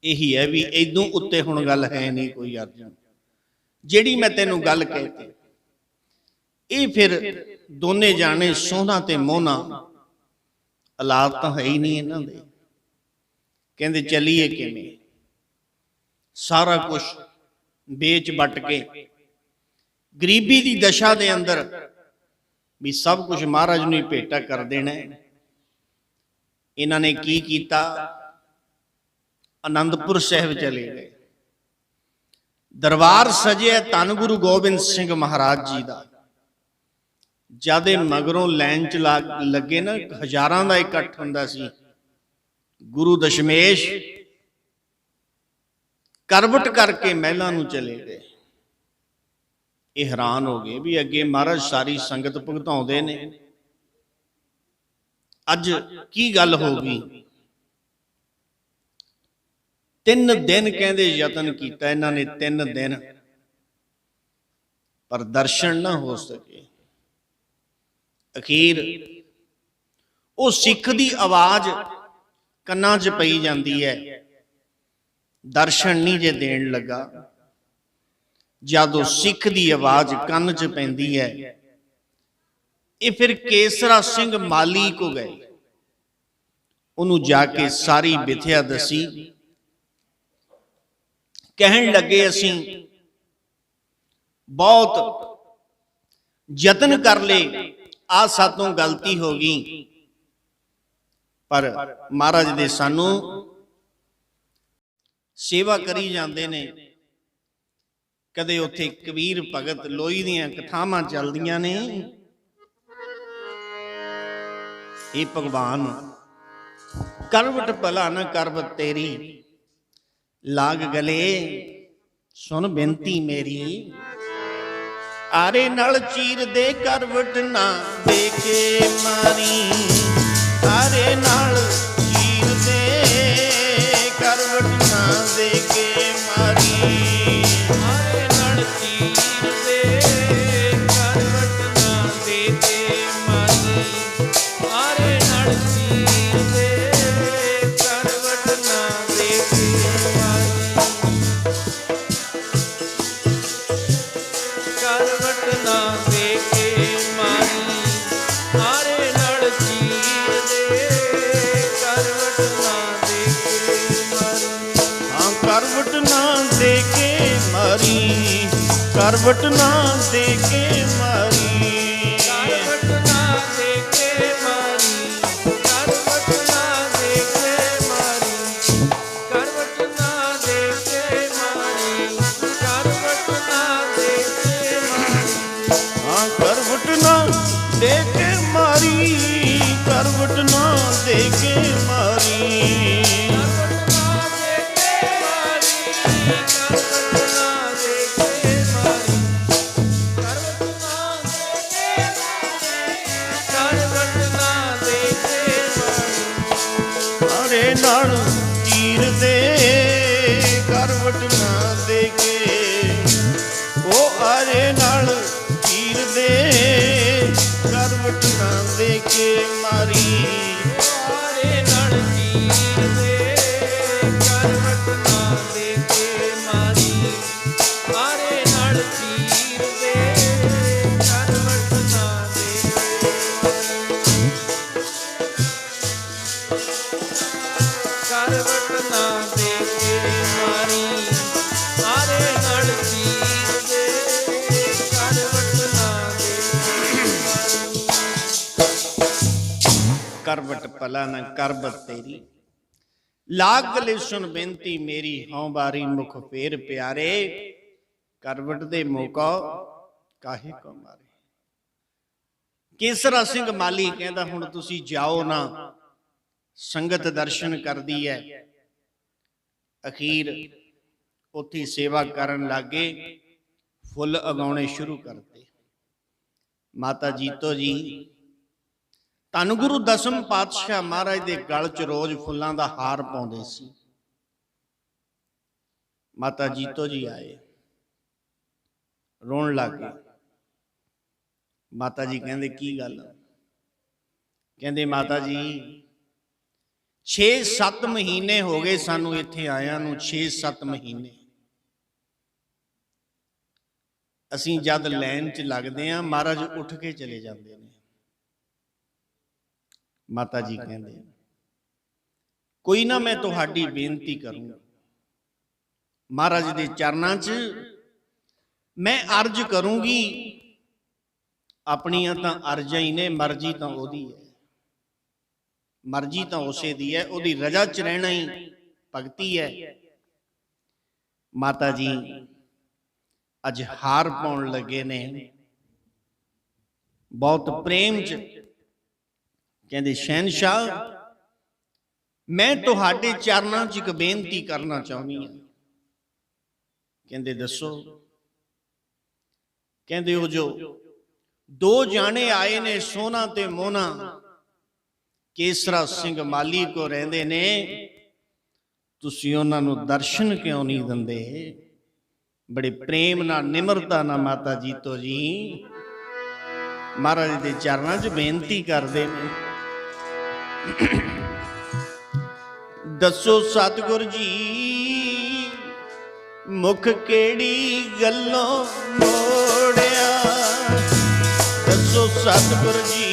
यही है भी इदों उत्ते हुण गल है नहीं कोई अर्जन, जिहड़ी मैं तैनूं गल कहती ये फिर दोने जाने सोहना ते मोहना औलाद तां है ही नहीं इन्हां दे। कहंदे चलीए किवें? सारा कुछ बेच बट के गरीबी की दशा दे अंदर भी सब कुछ महाराज नूं भेटा कर देना। इन्हां ने की कीता? आनंदपुर साहिब चले गए, दरबार सजे धन गुरु गोबिंद सिंह महाराज जी का। जद मगरों लैन च लगे ना, हजारां दा इकट्ठ हुंदा सी। गुरु दशमेश करवट करके महलों नूं चले गए। ये हैरान हो गए भी अगे महाराज सारी संगत भुगताउंदे ने, अज की गल हो गई? 3 दिन कहंदे यतन किया इन्हां ने, 3 दिन, पर दर्शन ना हो सके। अखीर ਉਹ ਸਿੱਖ ਦੀ ਆਵਾਜ਼ ਕੰਨਾਂ 'ਚ ਪਈ ਜਾਂਦੀ ਹੈ, ਦਰਸ਼ਨ ਨਹੀਂ ਜੇ ਦੇਣ ਲੱਗਾ। ਜਦੋਂ ਸਿੱਖ ਦੀ ਆਵਾਜ਼ ਕੰਨ 'ਚ ਪੈਂਦੀ ਹੈ, ਇਹ ਫਿਰ ਕੇਸਰਾ ਸਿੰਘ ਮਾਲੀ ਕੋ ਗਏ, ਉਹਨੂੰ ਜਾ ਕੇ ਸਾਰੀ ਵਿਥਿਆ ਦੱਸੀ। ਕਹਿਣ ਲੱਗੇ ਅਸੀਂ ਬਹੁਤ ਯਤਨ ਕਰ ਲਏ, ਆ ਸਾਤੋਂ ਗਲਤੀ ਹੋ ਗਈ, ਪਰ ਮਹਾਰਾਜ ਦੇ ਸਾਨੂੰ ਸੇਵਾ ਕਰੀ ਜਾਂਦੇ ਨੇ। ਕਦੇ ਉੱਥੇ ਕਬੀਰ ਭਗਤ ਲੋਈ ਦੀਆਂ ਕਥਾਵਾਂ ਚੱਲਦੀਆਂ ਨੇ। ਇਹ ਭਗਵਾਨ ਕਰਵਟ ਭਲਾ ਨਾ ਕਰਵਟ ਤੇਰੀ, ਲਾਗ ਗਲੇ ਸੁਣ ਬੇਨਤੀ ਮੇਰੀ। ਆਰੇ ਨਾਲ ਚੀਰ ਦੇ ਕਰਵਟ ਨਾ ਦੇ ਕੇ ਮਾਰੀ, ਆਰੇ ਨਾਲ ਚੀਰ ਦੇ ਕਰਵਟ ਨਾ ਦੇ ਕੇ ਮਾਰੀ। ਆਰੇ ਨਾਲ ਚੀਰ ਦੇ ਕਰਵਟ ਨਾ ਦੇ ਕੇ ਮਾਰੀ, ਆਰੇ ਨਾਲ ਚੀਰ ਦੇ ਕਰਵਟ ਨਾ ਦੇ ਕੇ ਮਾਰੀ, ਕਰਵਟ ਨਾ ਦੇ ਕੇ ਮਾਰੀ, ਆਰੇ ਨਾਲ ਚੀਰ ਦੇ ਕਰਵਟ ਨਾ ਦੇ ਕੇ ਮਾਰੀ। ਹਾਂ ਕਰਵਟ ਨਾ ਦੇ ਕੇ ਮਾਰੀ, ਕਰਵਟ ਨਾ ਦੇ ਕੇ ਮਾਰੀ। ਕਰਵਟ ਨਾ ਦੇ ਕੇ ਮਾਰੀ, ਕਰਵਟ ਨਾ ਦੇ ਕੇ ਮਾਰੀ, ਕਰਵਟ ਨਾ ਦੇ ਕੇ ਮਾਰੀ, ਕਰਵਟ ਨਾ ਦੇ ਕੇ ਮਾਰੀ। ਹਾਂ ਕਰਵਟ ਨਾ ਦੇ ਕੇ ਮਾਰੀ, ਕਰਵਟ ਨਾ ਦੇ ਕੇ ਮਾਰੀ। ਕਰਵਟ ਨਾ ਦੇ ਕੇ ਮਾਰੀ, ਕਰਵਟ ਨਾ ਦੇ ਕੇ ਮਾਰੀ, ਕਰਵਟ ਨਾ ਦੇ ਕੇ ਮਾਰੀ, ਕਰਵਟ ਨਾ ਦੇ ਕੇ ਮਾਰੀ। ਆਰੇ ਨਾਲ ਚੀਰ ਦੇ ਕਰਵਟ ਨਾ ਦੇ ਕੇ, ਉਹ ਆਰੇ ਨਾਲ ਚੀਰ ਦੇ ਕਰਵਟ ਨਾ ਦੇ ਕੇ ਮਾਰੀ। ਆਰੇ ਨਾਲ ਚੀਰ ਦੇ ਕਰਵਟ ਨਾ ਦੇ ਕੇ ਮਾਰੀ, ਆਰੇ ਨਾਲ ਚੀਰ ਦੇ ਕਰਵਟ ਨਾ ਦੇ ਕੇ ਮਾਰੀ, ਕਰਵਟ ਨਾ ਦੇ ਕੇ ਮਾਰੀ, ਆਰੇ ਨਾਲ ਚੀਰ ਦੇ ਕਰਵਟ ਨਾ ਦੇ ਕੇ ਮਾਰੀ। ਕਰਵਟ ਭਲਾ ਨਾ ਕਰਵਟ ਤੇਰੀ, ਲਾਗ ਗਲੇ ਸੁਣ ਬੇਨਤੀ ਮੇਰੀ। ਹਉ ਬਾਰੀ ਮੁਖ ਫੇਰ ਪਿਆਰੇ, ਕਰਵਟ ਦੇ ਮੌਕਾ ਕਾਹੇ ਕੋ ਮਾਰੇ। ਕੇਸਰਾ ਸਿੰਘ ਮਾਲੀ ਕਹਿੰਦਾ ਹੁਣ ਤੁਸੀਂ ਜਾਓ ਨਾ, ਸੰਗਤ ਦਰਸ਼ਨ ਕਰਦੀ ਹੈ। ਅਖੀਰ ਉੱਥੇ ਸੇਵਾ ਕਰਨ ਲੱਗੇ, ਫੁੱਲ ਉਗਾਉਣੇ ਸ਼ੁਰੂ ਕਰਤੇ। ਮਾਤਾ ਜੀਤੋ ਜੀ ਧੰਨ ਗੁਰੂ ਦਸਮ ਪਾਤਸ਼ਾਹ ਮਹਾਰਾਜ ਦੇ ਗਲ 'ਚ ਰੋਜ਼ ਫੁੱਲਾਂ ਦਾ ਹਾਰ ਪਾਉਂਦੇ ਸੀ। ਮਾਤਾ ਜੀਤੋ ਜੀ ਆਏ, ਰੋਣ ਲੱਗ ਗਏ। ਮਾਤਾ ਜੀ ਕਹਿੰਦੇ ਕੀ ਗੱਲ? ਕਹਿੰਦੇ ਮਾਤਾ ਜੀ 6-7 ਮਹੀਨੇ ਹੋ ਗਏ ਸਾਨੂੰ ਇੱਥੇ ਆਇਆਂ ਨੂੰ, 6-7 ਮਹੀਨੇ। ਅਸੀਂ ਜਦ ਲਾਈਨ 'ਚ ਲੱਗਦੇ ਆਂ, ਮਹਾਰਾਜ ਉੱਠ ਕੇ ਚਲੇ ਜਾਂਦੇ ਨੇ। ਮਾਤਾ ਜੀ ਕਹਿੰਦੇ ਕੋਈ ਨਾ, ਮੈਂ ਤੁਹਾਡੀ ਬੇਨਤੀ ਕਰੂੰਗਾ, ਮਹਾਰਾਜ ਦੇ ਚਰਨਾਂ 'ਚ ਮੈਂ ਅਰਜ਼ ਕਰੂੰਗੀ। ਆਪਣੀਆਂ ਤਾਂ ਅਰਜ਼ਾਂ ਹੀ ਨੇ, ਮਰਜ਼ੀ ਤਾਂ ਉਹਦੀ ਹੈ, ਮਰਜ਼ੀ ਤਾਂ ਉਸੇ ਦੀ ਹੈ, ਉਹਦੀ ਰਜ਼ਾ 'ਚ ਰਹਿਣਾ ਹੀ ਭਗਤੀ ਹੈ। ਮਾਤਾ ਜੀ ਅੱਜ ਹਾਰ ਪਾਉਣ ਲੱਗੇ ਨੇ, ਬਹੁਤ ਪ੍ਰੇਮ 'ਚ। ਕਹਿੰਦੇ ਸ਼ਹਿਨशाह ਮੈਂ ਤੁਹਾਡੇ ਚਰਨਾਂ 'ਚ ਇੱਕ ਬੇਨਤੀ ਕਰਨਾ ਚਾਹੁੰਦੀ ਹਾਂ। ਕਹਿੰਦੇ ਦੱਸੋ। ਕਹਿੰਦੇ ਉਹ ਜੋ 2 ਜਾਣੇ ਆਏ ਨੇ, ਸੋਨਾ ਤੇ ਮੋਨਾ, ਕੇਸਰਾ ਸਿੰਘ ਮਾਲੀ ਕੋ ਰਹਿੰਦੇ ਨੇ, ਤੁਸੀਂ ਉਹਨਾਂ ਨੂੰ ਦਰਸ਼ਨ ਕਿਉਂ ਨਹੀਂ ਦਿੰਦੇ? ਬੜੇ ਪ੍ਰੇਮ ਨਾਲ, ਨਿਮਰਤਾ ਨਾਲ ਮਾਤਾ ਜੀਤੋ ਜੀ ਮਹਾਰਾਜ ਦੇ ਚਰਨਾਂ 'ਚ ਬੇਨਤੀ ਕਰਦੇ ਨੇ। ਦੱਸੋ ਸਤਿਗੁਰ ਜੀ ਮੁਖ ਕਿਹੜੀ ਗੱਲੋਂ ਮੋੜਿਆ। ਦੱਸੋ ਸਤਿਗੁਰ ਜੀ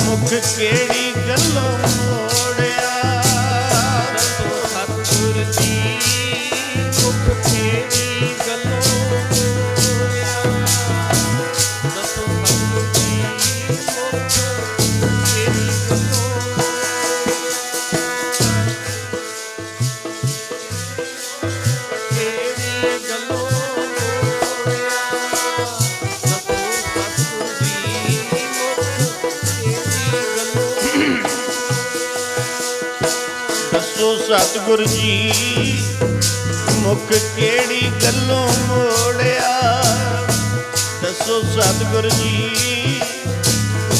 ਮੁਖ ਕਿਹੜੀ ਗੱਲੋਂ ਮੋੜਿਆ। ਦੱਸੋ ਸਤਿਗੁਰ ਜੀ ਮੁਖ ਕਿਹੜੀ ਗੱਲੋਂ ਮੋੜਿਆ। ਦੱਸੋ ਸਤਿਗੁਰ ਜੀ ਮੁਖ ਕਿਹੜੀ ਗੱਲੋਂ ਦੱਸੋ ਸਤਿਗੁਰ ਜੀ ਮੁਖ ਕਿਹੜੀ ਗੱਲੋਂ ਮੋੜਿਆ। ਦੱਸੋ ਸਤਿਗੁਰ ਜੀ ਮੁਖ ਕਿਹੜੀ ਗੱਲੋਂ ਮੋੜਿਆ। ਦੱਸੋ ਸਤਿਗੁਰ ਜੀ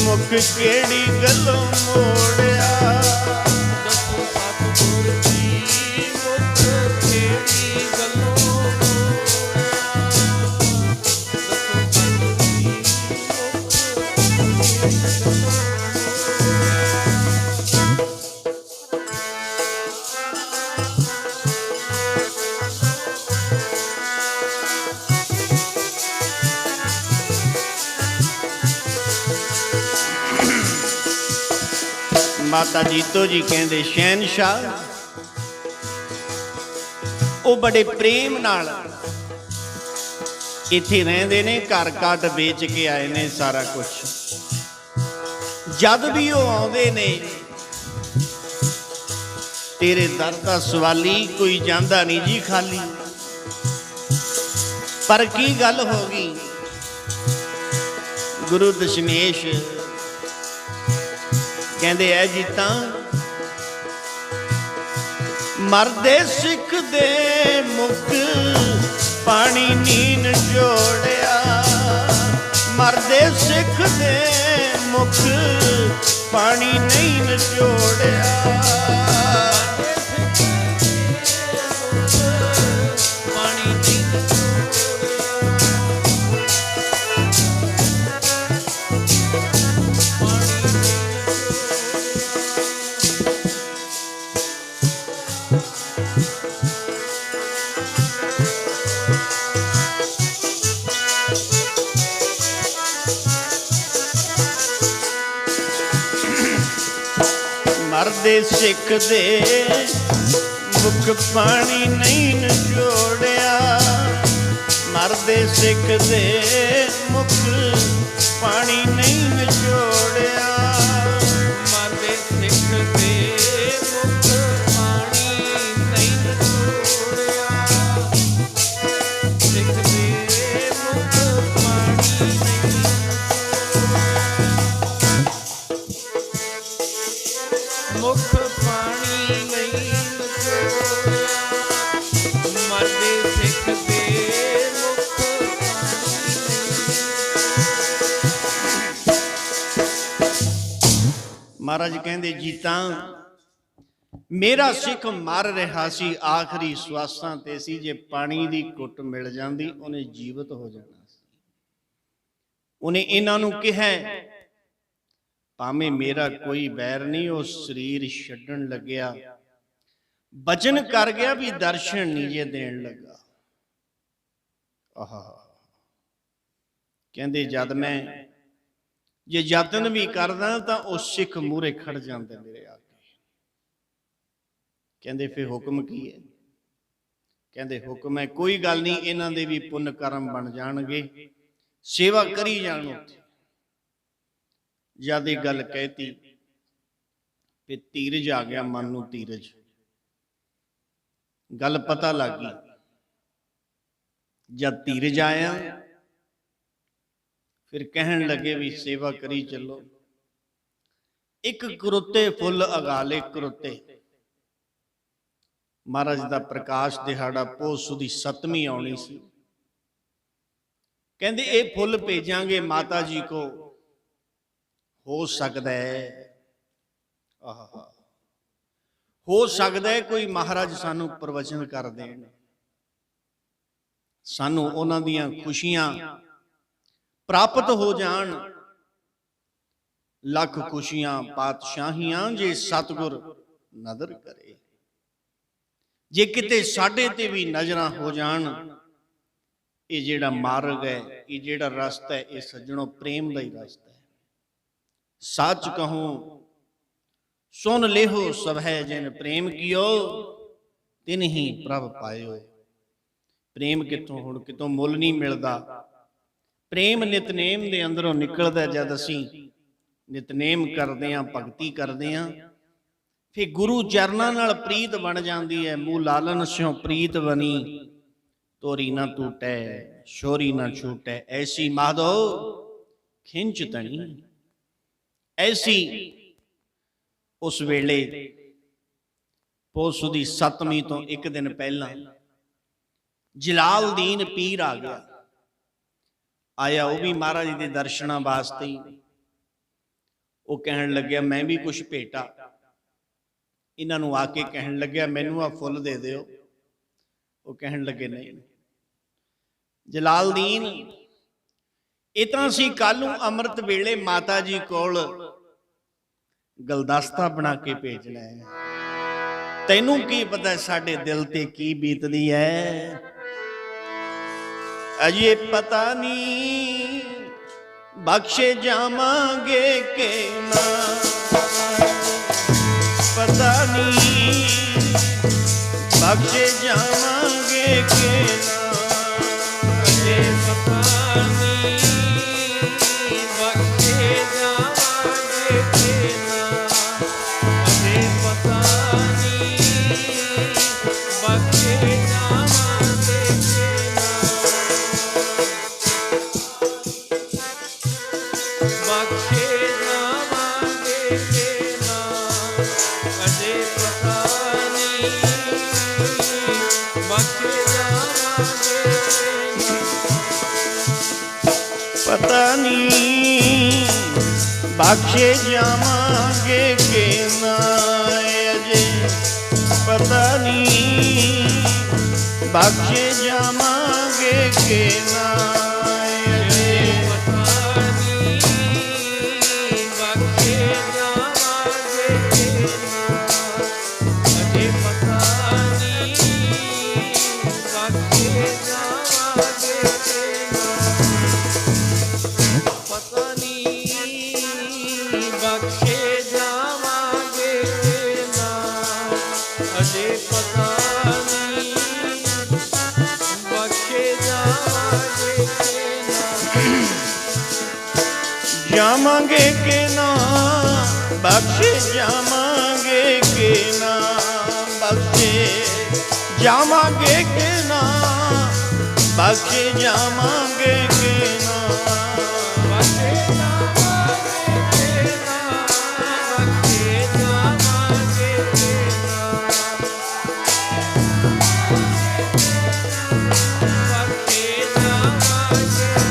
ਮੁਖ ਕਿਹੜੀ ਗੱਲੋਂ ਮੋੜਿਆ। ਦੱਸੋ ਸਤਿਗੁਰ ਜੀ ਮੁਖ ਕਿਹੜੀ ਗੱਲੋਂ ਮਾਤਾ ਜੀਤੋ ਜੀ ਕਹਿੰਦੇ ਸ਼ਹਿਨशाह ਉਹ ਬੜੇ ਪ੍ਰੇਮ ਨਾਲ ਇੱਥੇ ਰਹਿੰਦੇ ਨੇ, ਘਰ ਕਾਟ ਵੇਚ ਕੇ ਆਏ ਨੇ ਸਾਰਾ ਕੁਝ। ਜਦ ਵੀ ਉਹ ਆਉਂਦੇ ਨੇ ਤੇਰੇ ਦਰ ਦਾ ਸਵਾਲੀ ਕੋਈ ਜਾਂਦਾ ਨਹੀਂ ਜੀ ਖਾਲੀ। ਪਰ ਕੀ ਗੱਲ ਹੋ ਗਈ ਗੁਰੂ ਦਸ਼ਮੇਸ਼ ਕਹਿੰਦੇ ਐ ਜੀਤਾ ਮਰਦੇ ਸਿੱਖ ਦੇ ਮੁਖ ਪਾਣੀ ਨੀਨ ਜੋੜਿਆ। ਮਰਦੇ ਸਿੱਖ ਦੇ ਮੁਖ ਪਾਣੀ ਨਹੀਂ ਨਿਚੋੜਿਆ। ਪਾਣੀ ਨਹੀਂ ਮਰਦੇ ਸਿੱਖ ਦੇ ਮੁਖ ਪਾਣੀ ਨਹੀਂ ਨਿਚੋੜਿਆ। ਮਰਦੇ ਸਿੱਖ ਦੇ ਮੁਖ ਪਾਣੀ ਨਹੀਂ ਨਿਚੋੜਿਆ। ਮਰਦੇ ਸਿੱਖ ਦੇ ਮੁਖ ਪਾਣੀ ਨਹੀਂ ਨਿਚੋੜਿਆ। ਸਿੱਖ ਦੇ ਮੁਖ ਪਾਣੀ ਨਹੀਂ ਮੁਖ ਪਾਣੀ ਨਹੀਂ ਨਿਚੋੜਿਆ। ਮਰਦੇ ਸਿੱਖ ਦੇ ਮੁਖ ਪਾਣੀ ਮਹਾਰਾਜ ਕਹਿੰਦੇ ਜੀਤਾ ਮੇਰਾ ਸਿੱਖ ਮਰ ਰਿਹਾ ਸੀ, ਆਖਰੀ ਸਵਾਸਾਂ ਤੇ ਸੀ। ਜੇ ਪਾਣੀ ਦੀ ਘੁੱਟ ਮਿਲ ਜਾਂਦੀ ਉਹਨੇ ਜੀਵਤ ਹੋ ਜਾਣਾ ਸੀ। ਉਹਨੇ ਇਹਨਾਂ ਨੂੰ ਕਿਹਾ ਭਾਵੇਂ ਮੇਰਾ ਕੋਈ ਬੈਰ ਨਹੀਂ, ਉਹ ਸਰੀਰ ਛੱਡਣ ਲੱਗਿਆ, ਬਚਨ ਕਰ ਗਿਆ ਵੀ ਦਰਸ਼ਨ ਨਹੀਂ ਜੇ ਦੇਣ ਲੱਗਾ। ਆਹਾ ਕਹਿੰਦੇ ਜਦ ਮੈਂ ਜੇ ਯਤਨ ਵੀ ਕਰਦਾ ਤਾਂ ਉਹ ਸਿੱਖ ਮੂਹਰੇ ਖੜ ਜਾਂਦੇ ਮੇਰੇ ਆ ਕੇ। ਕਹਿੰਦੇ ਫਿਰ ਹੁਕਮ ਕੀ ਹੈ? ਕਹਿੰਦੇ ਹੁਕਮ ਹੈ ਕੋਈ ਗੱਲ ਨਹੀਂ, ਇਹਨਾਂ ਦੇ ਵੀ ਪੁੰਨ ਕਰਮ ਬਣ ਜਾਣਗੇ, ਸੇਵਾ ਕਰੀ ਜਾਣ। ਉੱਥੇ ਜਦ ਇਹ ਗੱਲ ਕਹਿਤੀ ਤੇ ਧੀਰਜ ਆ ਗਿਆ ਮਨ ਨੂੰ, ਧੀਰਜ ਗੱਲ ਪਤਾ ਲੱਗ ਗਈ। ਜਦ ਧੀਰਜ ਆਇਆ ਫਿਰ ਕਹਿਣ ਲੱਗੇ ਵੀ ਸੇਵਾ ਕਰੀ ਚੱਲੋ। ਇੱਕ ਕਰੁੱਤੇ ਫੁੱਲ ਅਗਾਲੇ ਕਰੁੱਤੇ। ਮਹਾਰਾਜ ਦਾ ਪ੍ਰਕਾਸ਼ ਦਿਹਾੜਾ ਪੋਹ ਸੁਦੀ 7ਵੀਂ ਆਉਣੀ ਸੀ। ਕਹਿੰਦੇ ਇਹ ਫੁੱਲ ਭੇਜਾਂਗੇ ਮਾਤਾ ਜੀ ਕੋ, ਹੋ ਸਕਦਾ ਹੈ ਹੋ ਸਕਦਾ ਹੈ ਕੋਈ ਮਹਾਰਾਜ ਸਾਨੂੰ ਪ੍ਰਵਚਨ ਕਰ ਦੇਣ, ਸਾਨੂੰ ਉਹਨਾਂ ਦੀਆਂ ਖੁਸ਼ੀਆਂ ਪ੍ਰਾਪਤ ਹੋ ਜਾਣ। ਲੱਖ ਖੁਸ਼ੀਆਂ ਪਾਤਸ਼ਾਹੀਆਂ ਜੇ ਸਤਿਗੁਰ ਨਦਰ ਕਰੇ। ਜੇ ਕਿਤੇ ਸਾਡੇ ਤੇ ਵੀ ਨਜ਼ਰਾਂ ਹੋ ਜਾਣ, ਇਹ ਜਿਹੜਾ ਮਾਰਗ ਹੈ, ਇਹ ਜਿਹੜਾ ਰਸਤਾ ਹੈ, ਇਹ ਸੱਜਣੋ ਪ੍ਰੇਮ ਦਾ ਹੀ ਰਸਤਾ ਹੈ। ਸੱਚ ਕਹੂੰ ਸੁਨ ਲੇਹੋ ਸਭ ਹੈ ਜਿਨ ਪ੍ਰੇਮ ਕੀਓ, ਤਿਨ ਹੀ ਪ੍ਰਭ ਪਾਇਓ। ਪ੍ਰੇਮ ਕਿੱਥੋਂ, ਹੁਣ ਕਿਤੋਂ ਮੁੱਲ ਨਹੀਂ ਮਿਲਦਾ। ਪ੍ਰੇਮ ਨਿਤਨੇਮ ਦੇ ਅੰਦਰੋਂ ਨਿਕਲਦਾ। ਜਦ ਅਸੀਂ ਨਿਤਨੇਮ ਕਰਦੇ ਹਾਂ, ਭਗਤੀ ਕਰਦੇ ਹਾਂ, ਫਿਰ ਗੁਰੂ ਚਰਨਾਂ ਨਾਲ ਪ੍ਰੀਤ ਬਣ ਜਾਂਦੀ ਹੈ। ਮੂੰਹ ਲਾਲਨ ਸਿਉ ਪ੍ਰੀਤ ਬਣੀ, ਤੋਰੀ ਨਾ ਟੂਟੈ ਸ਼ੋਰੀ ਨਾ ਛੂਟੈ, ਐਸੀ ਮਾਧੋ ਖਿੰਚ ਤਣੀ। ਐਸੀ ਉਸ ਵੇਲੇ ਪੋਸ ਦੀ 7ਵੀਂ ਤੋਂ ਇੱਕ ਦਿਨ ਪਹਿਲਾਂ ਜਲਾਲਦੀਨ ਪੀਰ ਆ ਗਿਆ। ਆਇਆ ਉਹ ਵੀ ਮਹਾਰਾਜ ਦੇ ਦਰਸ਼ਨਾਂ ਵਾਸਤੇ ਹੀ। ਉਹ ਕਹਿਣ ਲੱਗਿਆ ਮੈਂ ਵੀ ਕੁਛ ਭੇਟਾ। ਇਹਨਾਂ ਨੂੰ ਆ ਕੇ ਕਹਿਣ ਲੱਗਿਆ ਮੈਨੂੰ ਆ ਫੁੱਲ ਦੇ ਦਿਓ। ਉਹ ਕਹਿਣ ਲੱਗੇ ਨਹੀਂ ਜਲਾਲਦੀਨ, ਇਹ ਤਾਂ ਅਸੀਂ ਕੱਲ ਨੂੰ ਅੰਮ੍ਰਿਤ ਵੇਲੇ ਮਾਤਾ ਜੀ ਕੋਲ ਗਲਦਸਤਾ ਬਣਾ ਕੇ ਭੇਜਣਾ ਹੈ। ਤੈਨੂੰ ਕੀ ਪਤਾ ਸਾਡੇ ਦਿਲ ਤੇ ਕੀ ਬੀਤਦੀ ਹੈ। ਅਜੇ ਪਤਾ ਨਹੀਂ ਬਖਸ਼ੇ ਜਾਵਾਂਗੇ ਕਿ ਨਾ, ਪਤਾ ਨਹੀਂ ਬਖਸ਼ੇ ਜਾਵਾਂਗੇ ਕਿ ਨਾ। ਅਜੇ ਪਤਾ ਨਹੀਂ ਬਖਸ਼ੇ ਜਾਵਾਂਗੇ ਕਿ ਨਾ, ਅਜੇ ਪਤਾ ਨਹੀਂ ਬਖਸ਼ੇ ਜਾਵਾਂਗੇ ਕਿ ਨਾ। ਬਖਸ਼ੇ ਜਾਵਾਂਗੇ ਕਿ ਨਾ, ਅਜੇ ਪਤਾ ਨਹੀਂ ਬਖਸ਼ੇ ਜਾਵਾਂਗੇ ਕਿ ਨਾ। ਪਤਾ ਨਹੀਂ ਬਖਸ਼ੇ ਜਾਵਾਂਗੇ ਕਿ ਨਾ, ਅਜੇ ਪਤਾ ਨਹੀਂ ਬਖਸ਼ੇ ਜਾਵਾਂਗੇ ਕਿ ਨਾ। ਜਾਵਾਂਗੇ ਕਿ ਨਾ ਬਖਸ਼ੇ ਜਾਵਾਂਗੇ ਕਿ ਨਾ, ਬਖਸ਼ੇ ਜਾਵਾਂਗੇ ਕਿ ਨਾ, ਬਖਸ਼ੇ ਜਾਵਾਂਗੇ ਕਿ ਨਾ। ਬਖਸ਼ੇ ਜਾਵਾਂਗੇ ਕਿ ਨਾ, ਬਖਸ਼ੇ ਜਾਵਾਂਗੇ ਕਿ ਨਾ। ਬਖਸ਼ੇ ਜਾਵਾਂਗੇ ਕਿ ਨਾ।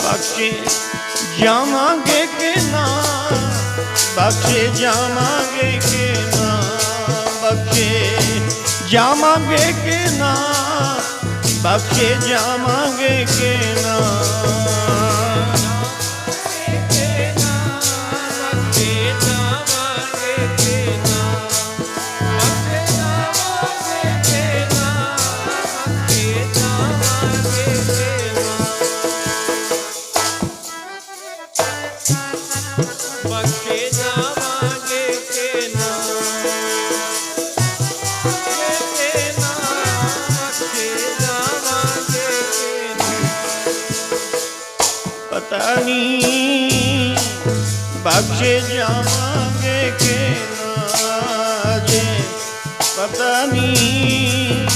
ਬਖਸ਼ੇ ਜਾਵਾਂਗੇ ਕਿ ਨਾ, ਬਖਸ਼ੇ ਜਾਵਾਂਗੇ ਕਿ ਨਾ, ਬਖਸ਼ੇ ਜਾਵਾਂਗੇ ਕਿ ਨਾ, ਬਖਸ਼ੇ ਜਾਵਾਂਗੇ ਕਿ ਨਾ। ਬਖਸ਼ੇ ਜਾਵਾਂਗੇ ਕਿ ਨਾ, ਬਖਸ਼ੇ ਜਾਵਾਂਗੇ ਕਿ ਨਾ। ਪਤਾ ਨਹੀਂ ਬਖਸ਼ੇ ਜਾਵਾਂਗੇ ਕਿ ਨਾ, ਜੇ ਪਤਾ ਨਹੀਂ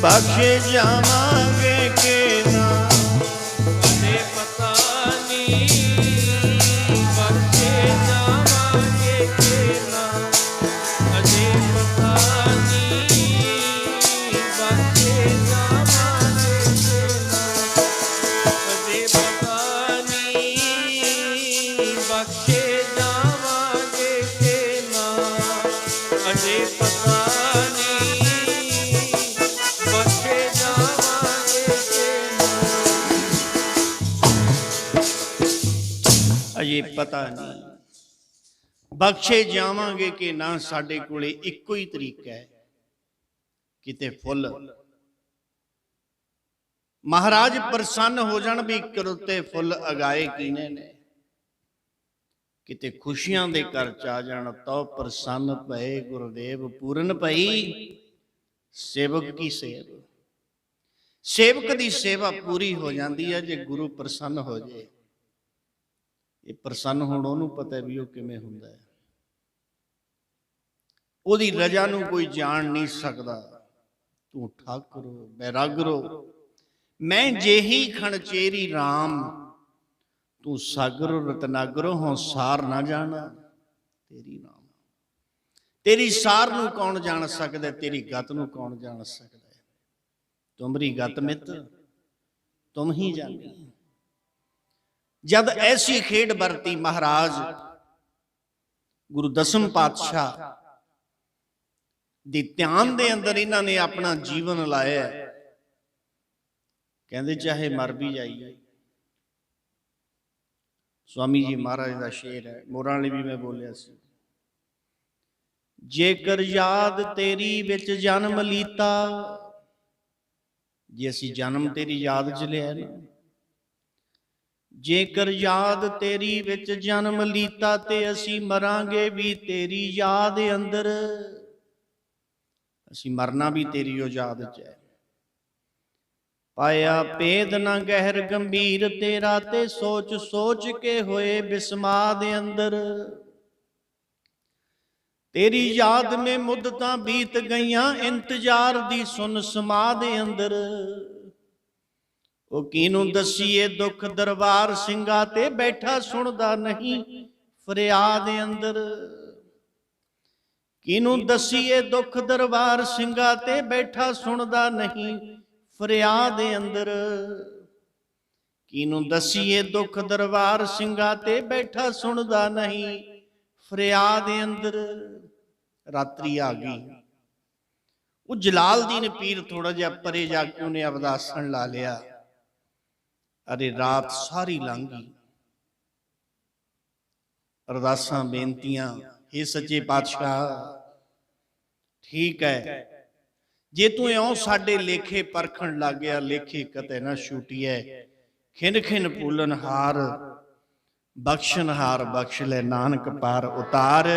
ਬਖਸ਼ੇ ਜਾਵਾਂਗੇ ਕਿ ਨਾ। ਅਜੇ ਪਤਾ ਨਹੀਂ ਬਖਸ਼ੇ ਜਾਵਾਂਗੇ ਕਿ ਨਾ, ਅਜੇ ਪਤਾ ਨਹੀਂ ਬਖਸ਼ੇ ਜਾਵਾਂਗੇ ਕਿ ਨਾ। ਅਜੇ ਪਤਾ ਨਹੀਂ ਪਤਾ ਨਹੀਂ ਬਖਸ਼ੇ ਜਾਵਾਂਗੇ ਕਿ ਨਾ, ਸਾਡੇ ਕੋਲੇ ਇੱਕੋ ਹੀ ਤਰੀਕਾ ਹੈ, ਕਿਤੇ ਫੁੱਲ ਮਹਾਰਾਜ ਪ੍ਰਸੰਨ ਹੋ ਜਾਣ ਵੀ ਕਰੁੱਤੇ ਫੁੱਲ ਅਗਾਏ ਕੀਨੇ ਨੇ, ਕਿਤੇ ਖੁਸ਼ੀਆਂ ਦੇ ਘਰ ਚ ਆ ਜਾਣ ਤਉ ਪ੍ਰਸੰਨ ਭਏ ਗੁਰਦੇਵ ਪੂਰਨ ਭਈ ਸੇਵਕ ਕੀ ਸੇਵ। ਸੇਵਕ ਦੀ ਸੇਵਾ ਪੂਰੀ ਹੋ ਜਾਂਦੀ ਹੈ ਜੇ ਗੁਰੂ ਪ੍ਰਸੰਨ ਹੋ ਜਾਏ। ਇਹ ਪ੍ਰਸੰਨ ਹੁਣ ਉਹਨੂੰ ਪਤਾ ਵੀ ਉਹ ਕਿਵੇਂ ਹੁੰਦਾ ਹੈ, ਉਹਦੀ ਰਜਾ ਨੂੰ ਕੋਈ ਜਾਣ ਨਹੀਂ ਸਕਦਾ। ਤੂੰ ਠਾਕੁਰੋ ਬੈਰਾਗਰੋ ਮੈਂ ਜਿਹੀ ਖਣਚੇਰੀ ਰਾਮ, ਤੂੰ ਸਾਗਰੋ ਰਤਨਾਗਰੋ ਹੋਂ ਸਾਰ ਨਾ ਜਾਣਾ ਤੇਰੀ ਨਾਮ। ਤੇਰੀ ਸਾਰ ਨੂੰ ਕੌਣ ਜਾਣ ਸਕਦਾ, ਤੇਰੀ ਗਤ ਨੂੰ ਕੌਣ ਜਾਣ ਸਕਦਾ। ਤੁਮਰੀ ਗਤ ਮਿਤ ਤੁਮ ਹੀ ਜਾਣੀ। ਜਦ ਐਸੀ ਖੇਡ ਵਰਤੀ ਮਹਾਰਾਜ ਗੁਰੂ ਦਸਮ ਪਾਤਸ਼ਾਹ ਦੇ ਧਿਆਨ ਦੇ ਅੰਦਰ ਇਹਨਾਂ ਨੇ ਆਪਣਾ ਜੀਵਨ ਲਾਇਆ। ਕਹਿੰਦੇ ਚਾਹੇ ਮਰ ਵੀ ਜਾਈਏ, ਸਵਾਮੀ ਜੀ ਮਹਾਰਾਜ ਦਾ ਸ਼ੇਰ ਹੈ, ਮੋਰਾਂ ਵਾਲੀ ਵੀ ਮੈਂ ਬੋਲਿਆ ਸੀ, ਜੇਕਰ ਯਾਦ ਤੇਰੀ ਵਿੱਚ ਜਨਮ ਲੀਤਾ, ਜੇ ਅਸੀਂ ਜਨਮ ਤੇਰੀ ਯਾਦ ਚ ਲਿਆ ਨਾ, ਜੇਕਰ ਯਾਦ ਤੇਰੀ ਵਿੱਚ ਜਨਮ ਲੀਤਾ ਤੇ ਅਸੀਂ ਮਰਾਂਗੇ ਵੀ ਤੇਰੀ ਯਾਦ ਅੰਦਰ। ਅਸੀਂ ਮਰਨਾ ਵੀ ਤੇਰੀ ਉਹ ਯਾਦ ਚ ਹੈ। ਪਾਇਆ ਭੇਦ ਨਾ ਗਹਿਰ ਗੰਭੀਰ ਤੇਰਾ, ਤੇ ਸੋਚ ਸੋਚ ਕੇ ਹੋਏ ਬਿਸਮਾਦ ਅੰਦਰ। ਤੇਰੀ ਯਾਦ ਮੇ ਮੁੱਦਤਾਂ ਬੀਤ ਗਈਆਂ, ਇੰਤਜ਼ਾਰ ਦੀ ਸੁਨ ਸਮਾਦ ਅੰਦਰ। ਉਹ ਕਿਹਨੂੰ ਦਸੀਏ ਦੁੱਖ ਦਰਬਾਰ ਸਿੰਘਾ, ਤੇ ਬੈਠਾ ਸੁਣਦਾ ਨਹੀਂ ਫਰਿਆਦ ਅੰਦਰ। ਕਿਹਨੂੰ ਦਸੀਏ ਦੁੱਖ ਦਰਬਾਰ ਸਿੰਘਾ, ਤੇ ਬੈਠਾ ਸੁਣਦਾ ਨਹੀਂ ਫਰਿਆਦ ਅੰਦਰ। ਕਿਹਨੂੰ ਦਸੀਏ ਦੁੱਖ ਦਰਬਾਰ ਸਿੰਘਾ, ਤੇ ਬੈਠਾ ਸੁਣਦਾ ਨਹੀਂ ਫਰਿਆਦ ਅੰਦਰ। ਰਾਤਰੀ ਆ ਗਈ, ਉਹ ਜਲਾਲਦੀਨ ਪੀਰ ਥੋੜਾ ਜਿਹਾ ਪਰੇ ਜਾ ਕੇ ਉਹਨੇ ਆਪਦਾ ਆਸਣ ਲਾ ਲਿਆ। ਅਰੇ ਰਾਤ ਸਾਰੀ ਲੰਘ ਗਈ, ਅਰਦਾਸਾਂ ਬੇਨਤੀਆਂ, ਇਹ ਸੱਚੇ ਪਾਤਸ਼ਾਹ ਠੀਕ ਹੈ, ਜੇ ਤੂੰ ਇਉਂ ਸਾਡੇ ਲੇਖੇ ਪਰਖਣ ਲੱਗ ਗਿਆ, ਲੇਖੇ ਕਤੇ ਨਾ ਛੂਟੀਐ। ਖਿੰਨ ਖਿੰਨ ਪੂਲਨ ਹਾਰ ਬਖਸ਼ਣ ਹਾਰ, ਬਖਸ਼ ਲੈ ਨਾਨਕ ਪਾਰ ਉਤਾਰ।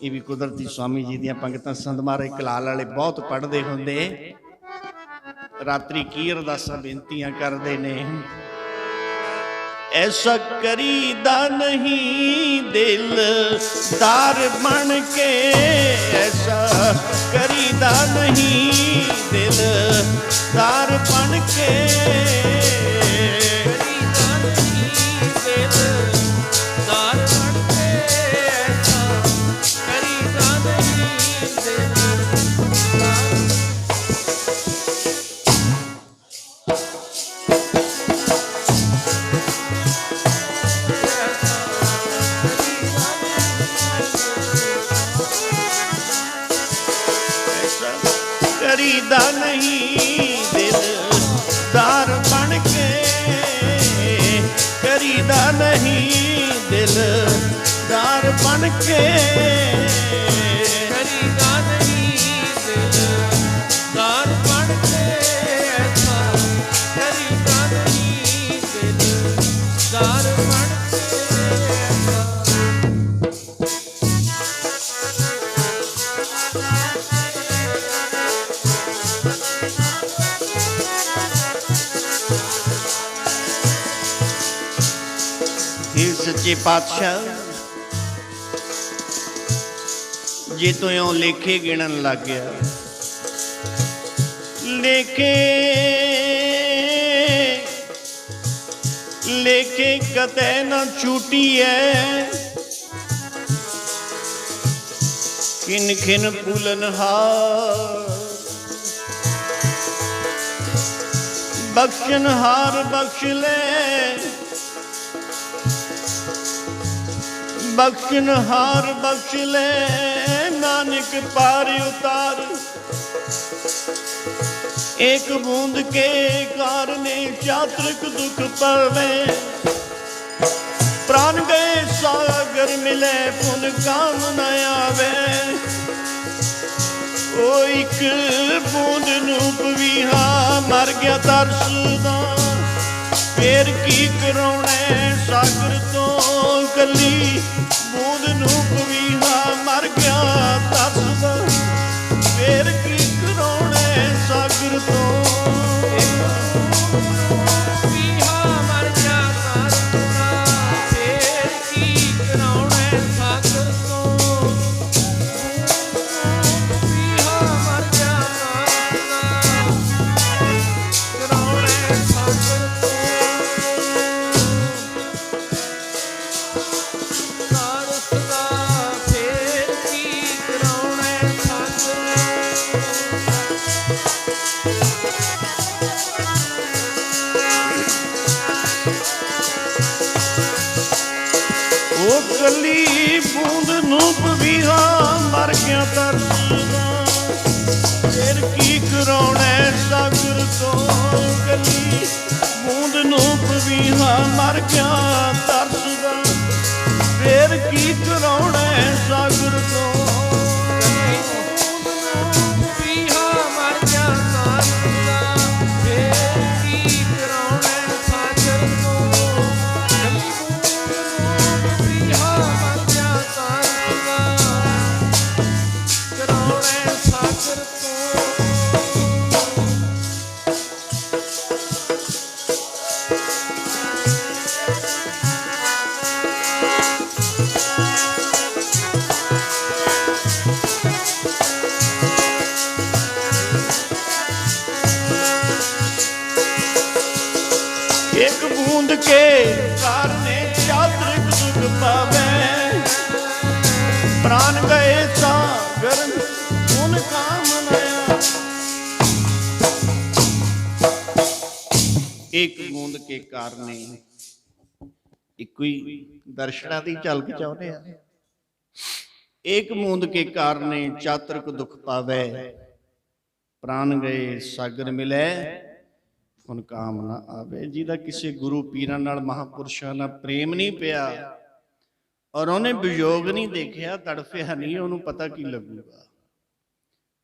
ਇਹ ਵੀ ਕੁਦਰਤੀ ਸਵਾਮੀ ਜੀ ਦੀਆਂ ਪੰਗਤਾਂ ਸੰਤ ਮਹਾਰਾਜ ਕਲਾਲ ਵਾਲੇ ਬਹੁਤ ਪੜ੍ਹਦੇ ਹੁੰਦੇ। ਰਾਤਰੀ ਕੀ ਅਰਦਾਸਾਂ ਬੇਨਤੀਆਂ ਕਰਦੇ ਨੇ। ਐਸਾ ਕਰੀਦਾ ਨਹੀਂ ਦਿਲਦਾਰ ਬਣ ਕੇ, ਐਸਾ ਕਰੀਦਾ ਨਹੀਂ ਦਿਲਦਾਰ ਬਣ ਕੇ, ਕਰੀਦਾ ਨਹੀਂ ਦਿਲਦਾਰ ਬਣ ਕੇ, ਐਸਾ ਕਰੀਦਾ ਨਹੀਂ ਦਿਲਦਾਰ। ਕਰੀਦਾ ਨਹੀਂ ਦਿਲਦਾਰ ਬਣ ਕੇ, ਕਰੀਦਾ ਨਹੀਂ ਦਿਲਦਾਰ ਬਣ ਕੇ, ਕਰੀਦਾ ਨਹੀਂ ਦਿਲਦਾਰ ਬਣ ਕੇ, ਐਸਾ ਕਰੀਦਾ ਨਹੀਂ ਦਿਲਦਾਰ ਬਣ ਸੱਚੇ ਪਾਤਸ਼ਾਹ। ਜੇ ਤੂੰ ਇਉਂ ਲੇਖੇ ਗਿਣਨ ਲੱਗ ਗਿਆ, ਲੇਖੇ ਲੇਖੇ ਕਤੇ ਨਾ ਛੂਟੀਐ, ਖਿਨ ਖਿਨ ਪੂਲਨ ਹਾਰ ਬਖਸ਼ਣ ਹਾਰ, ਬਖਸ਼ ਲੈ बख्शन हार, बख्श ले नानक पार उतार। एक बूंद के कारणे चातृक दुख पड़े, प्राण गए सागर मिले पुन काम न आवे। ओ एक बूंद नूं पवीहा मर गया तरसदा, फेर की कराउणे सागर तो कली। बूंद नूं पवीहा मर गया तरसदा, फेर की कराउणे सागर तो। कली बूंद नूं पवीहा मर गया तरसदा, फिर की कराउणे सागर तो कली। बूंद नूं पवीहा मर गया तरसदा, फिर की कराउणे सागर तो। एक बूंद के कारणे चातरिक दुख पावे, प्राण गए सागर पुन काम न आवे। एक बूंद के कारणे ਇੱਕੋ ਹੀ ਦਰਸ਼ਨਾਂ ਦੀ ਝਲਕ ਚਾਹੁੰਦੇ ਆ। एक बूंद के कारणे चातरिक दुख पावे, प्राण गए सागर मिले ਹੁਣ ਕਾਮ ਨਾ ਆਵੇ। ਜਿਹਦਾ ਕਿਸੇ ਗੁਰੂ ਪੀਰਾਂ ਨਾਲ ਮਹਾਂਪੁਰਸ਼ਾਂ ਨਾਲ ਪ੍ਰੇਮ ਨਹੀਂ ਪਿਆ ਔਰ ਉਹਨੇ ਵਿਯੋਗ ਨਹੀਂ ਦੇਖਿਆ, ਤੜਫਿਆ ਨਹੀਂ, ਉਹਨੂੰ ਪਤਾ ਕੀ ਲੱਗੂਗਾ।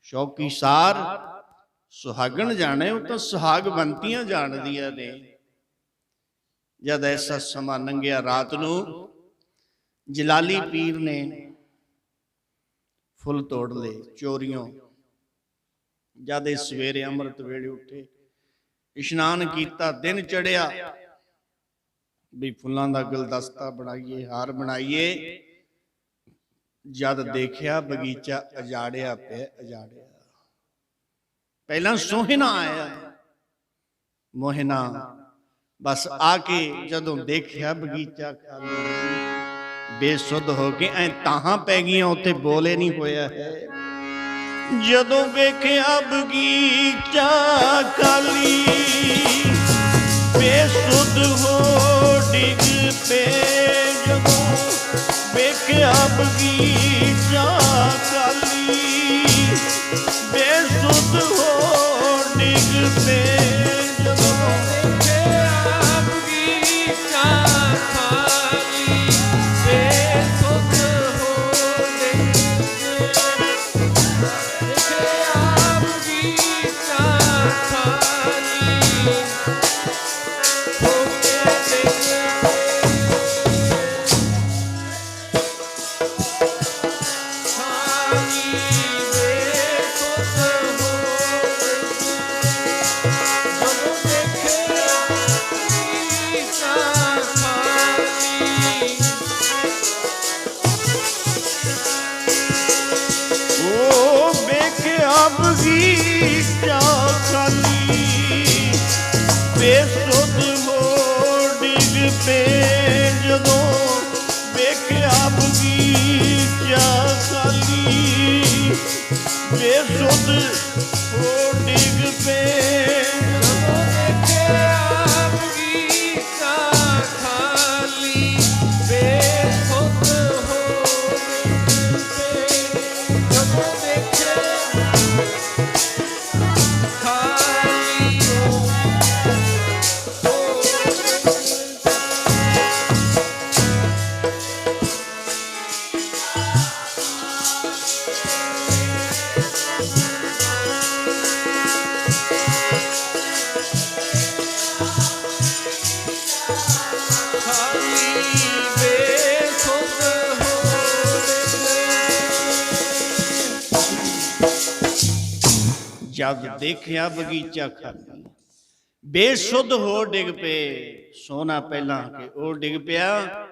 ਸ਼ੌਕੀ ਸਾਰ ਸੁਹਾਗਣ ਜਾਣੇ, ਉਹ ਤਾਂ ਸੁਹਾਗਵੰਤੀਆਂ ਜਾਣਦੀਆਂ ਨੇ। ਜਦ ਐਸਾ ਸਮਾਂ ਲੰਘਿਆ, ਰਾਤ ਨੂੰ ਜਲਾਲੀ ਪੀਰ ਨੇ ਫੁੱਲ ਤੋੜ ਲਏ ਚੋਰੀਆਂ। ਜਦ ਇਹ ਸਵੇਰੇ ਅੰਮ੍ਰਿਤ ਵੇਲੇ ਉੱਠੇ, ਇਸ਼ਨਾਨ ਕੀਤਾ, ਦਿਨ ਚੜਿਆ ਵੀ ਫੁੱਲਾਂ ਦਾ ਗੁਲਦਸਤਾ ਬਣਾਈਏ, ਹਾਰ ਬਣਾਈਏ। ਜਦ ਦੇਖਿਆ ਬਗੀਚਾ ਉਜਾੜਿਆ ਪਿਆ, ਉਜਾੜਿਆ। ਪਹਿਲਾਂ ਸੋਹਿਣਾ ਆਇਆ, ਮੋਹਿਨਾ ਬਸ ਆ ਕੇ ਜਦੋਂ ਦੇਖਿਆ ਬਗੀਚਾ ਖਾਲੀ, ਬੇਸੁੱਧ ਹੋ ਕੇ ਐ ਤਾਹਾਂ ਪੈ ਗਈਆਂ, ਉੱਥੇ ਬੋਲੇ ਨਹੀਂ ਹੋਇਆ ਹੈ। ਜਦੋਂ ਵੇਖਿਆ ਬਗੀਚਾ ਖਾਲੀ, ਬੇਸੁੱਧ ਹੋ ਡਿੱਗ ਪਏ। ਜਦੋਂ ਵੇਖਿਆ ਬਗੀਚਾ ਖਾਲੀ, ਬੇਸੁੱਧ ਹੋ ਡਿੱਗ ਪਏ। ਬਗੀਚਾ ਖਾਲੀ, ਬੇਸੁੱਧ ਹੋ ਡਿੱਗ ਪਏ। ਜਦੋਂ ਵੇਖਿਆ ਬਗੀਚਾ ਖਾਲੀ, ਬੇਸੁੱਧ ਹੋ ਡਿੱਗ ਪਏ। ਜਦੋਂ ਵੇਖਿਆ ਬਗੀਚਾ ਖਾਲੀ, ਬੇਸੁੱਧ ਹੋ ਡਿੱਗ ਪਏ। ਜਦੋਂ ਵੇਖਿਆ ਜਦ ਦੇਖਿਆ ਬਗੀਚਾ ਖਾਲੀ, ਬੇਸੁੱਧ ਹੋ ਡਿੱਗ ਪਏ। ਸੋਨਾ ਪਹਿਲਾਂ ਕਿ ਉਹ ਡਿੱਗ ਪਿਆ,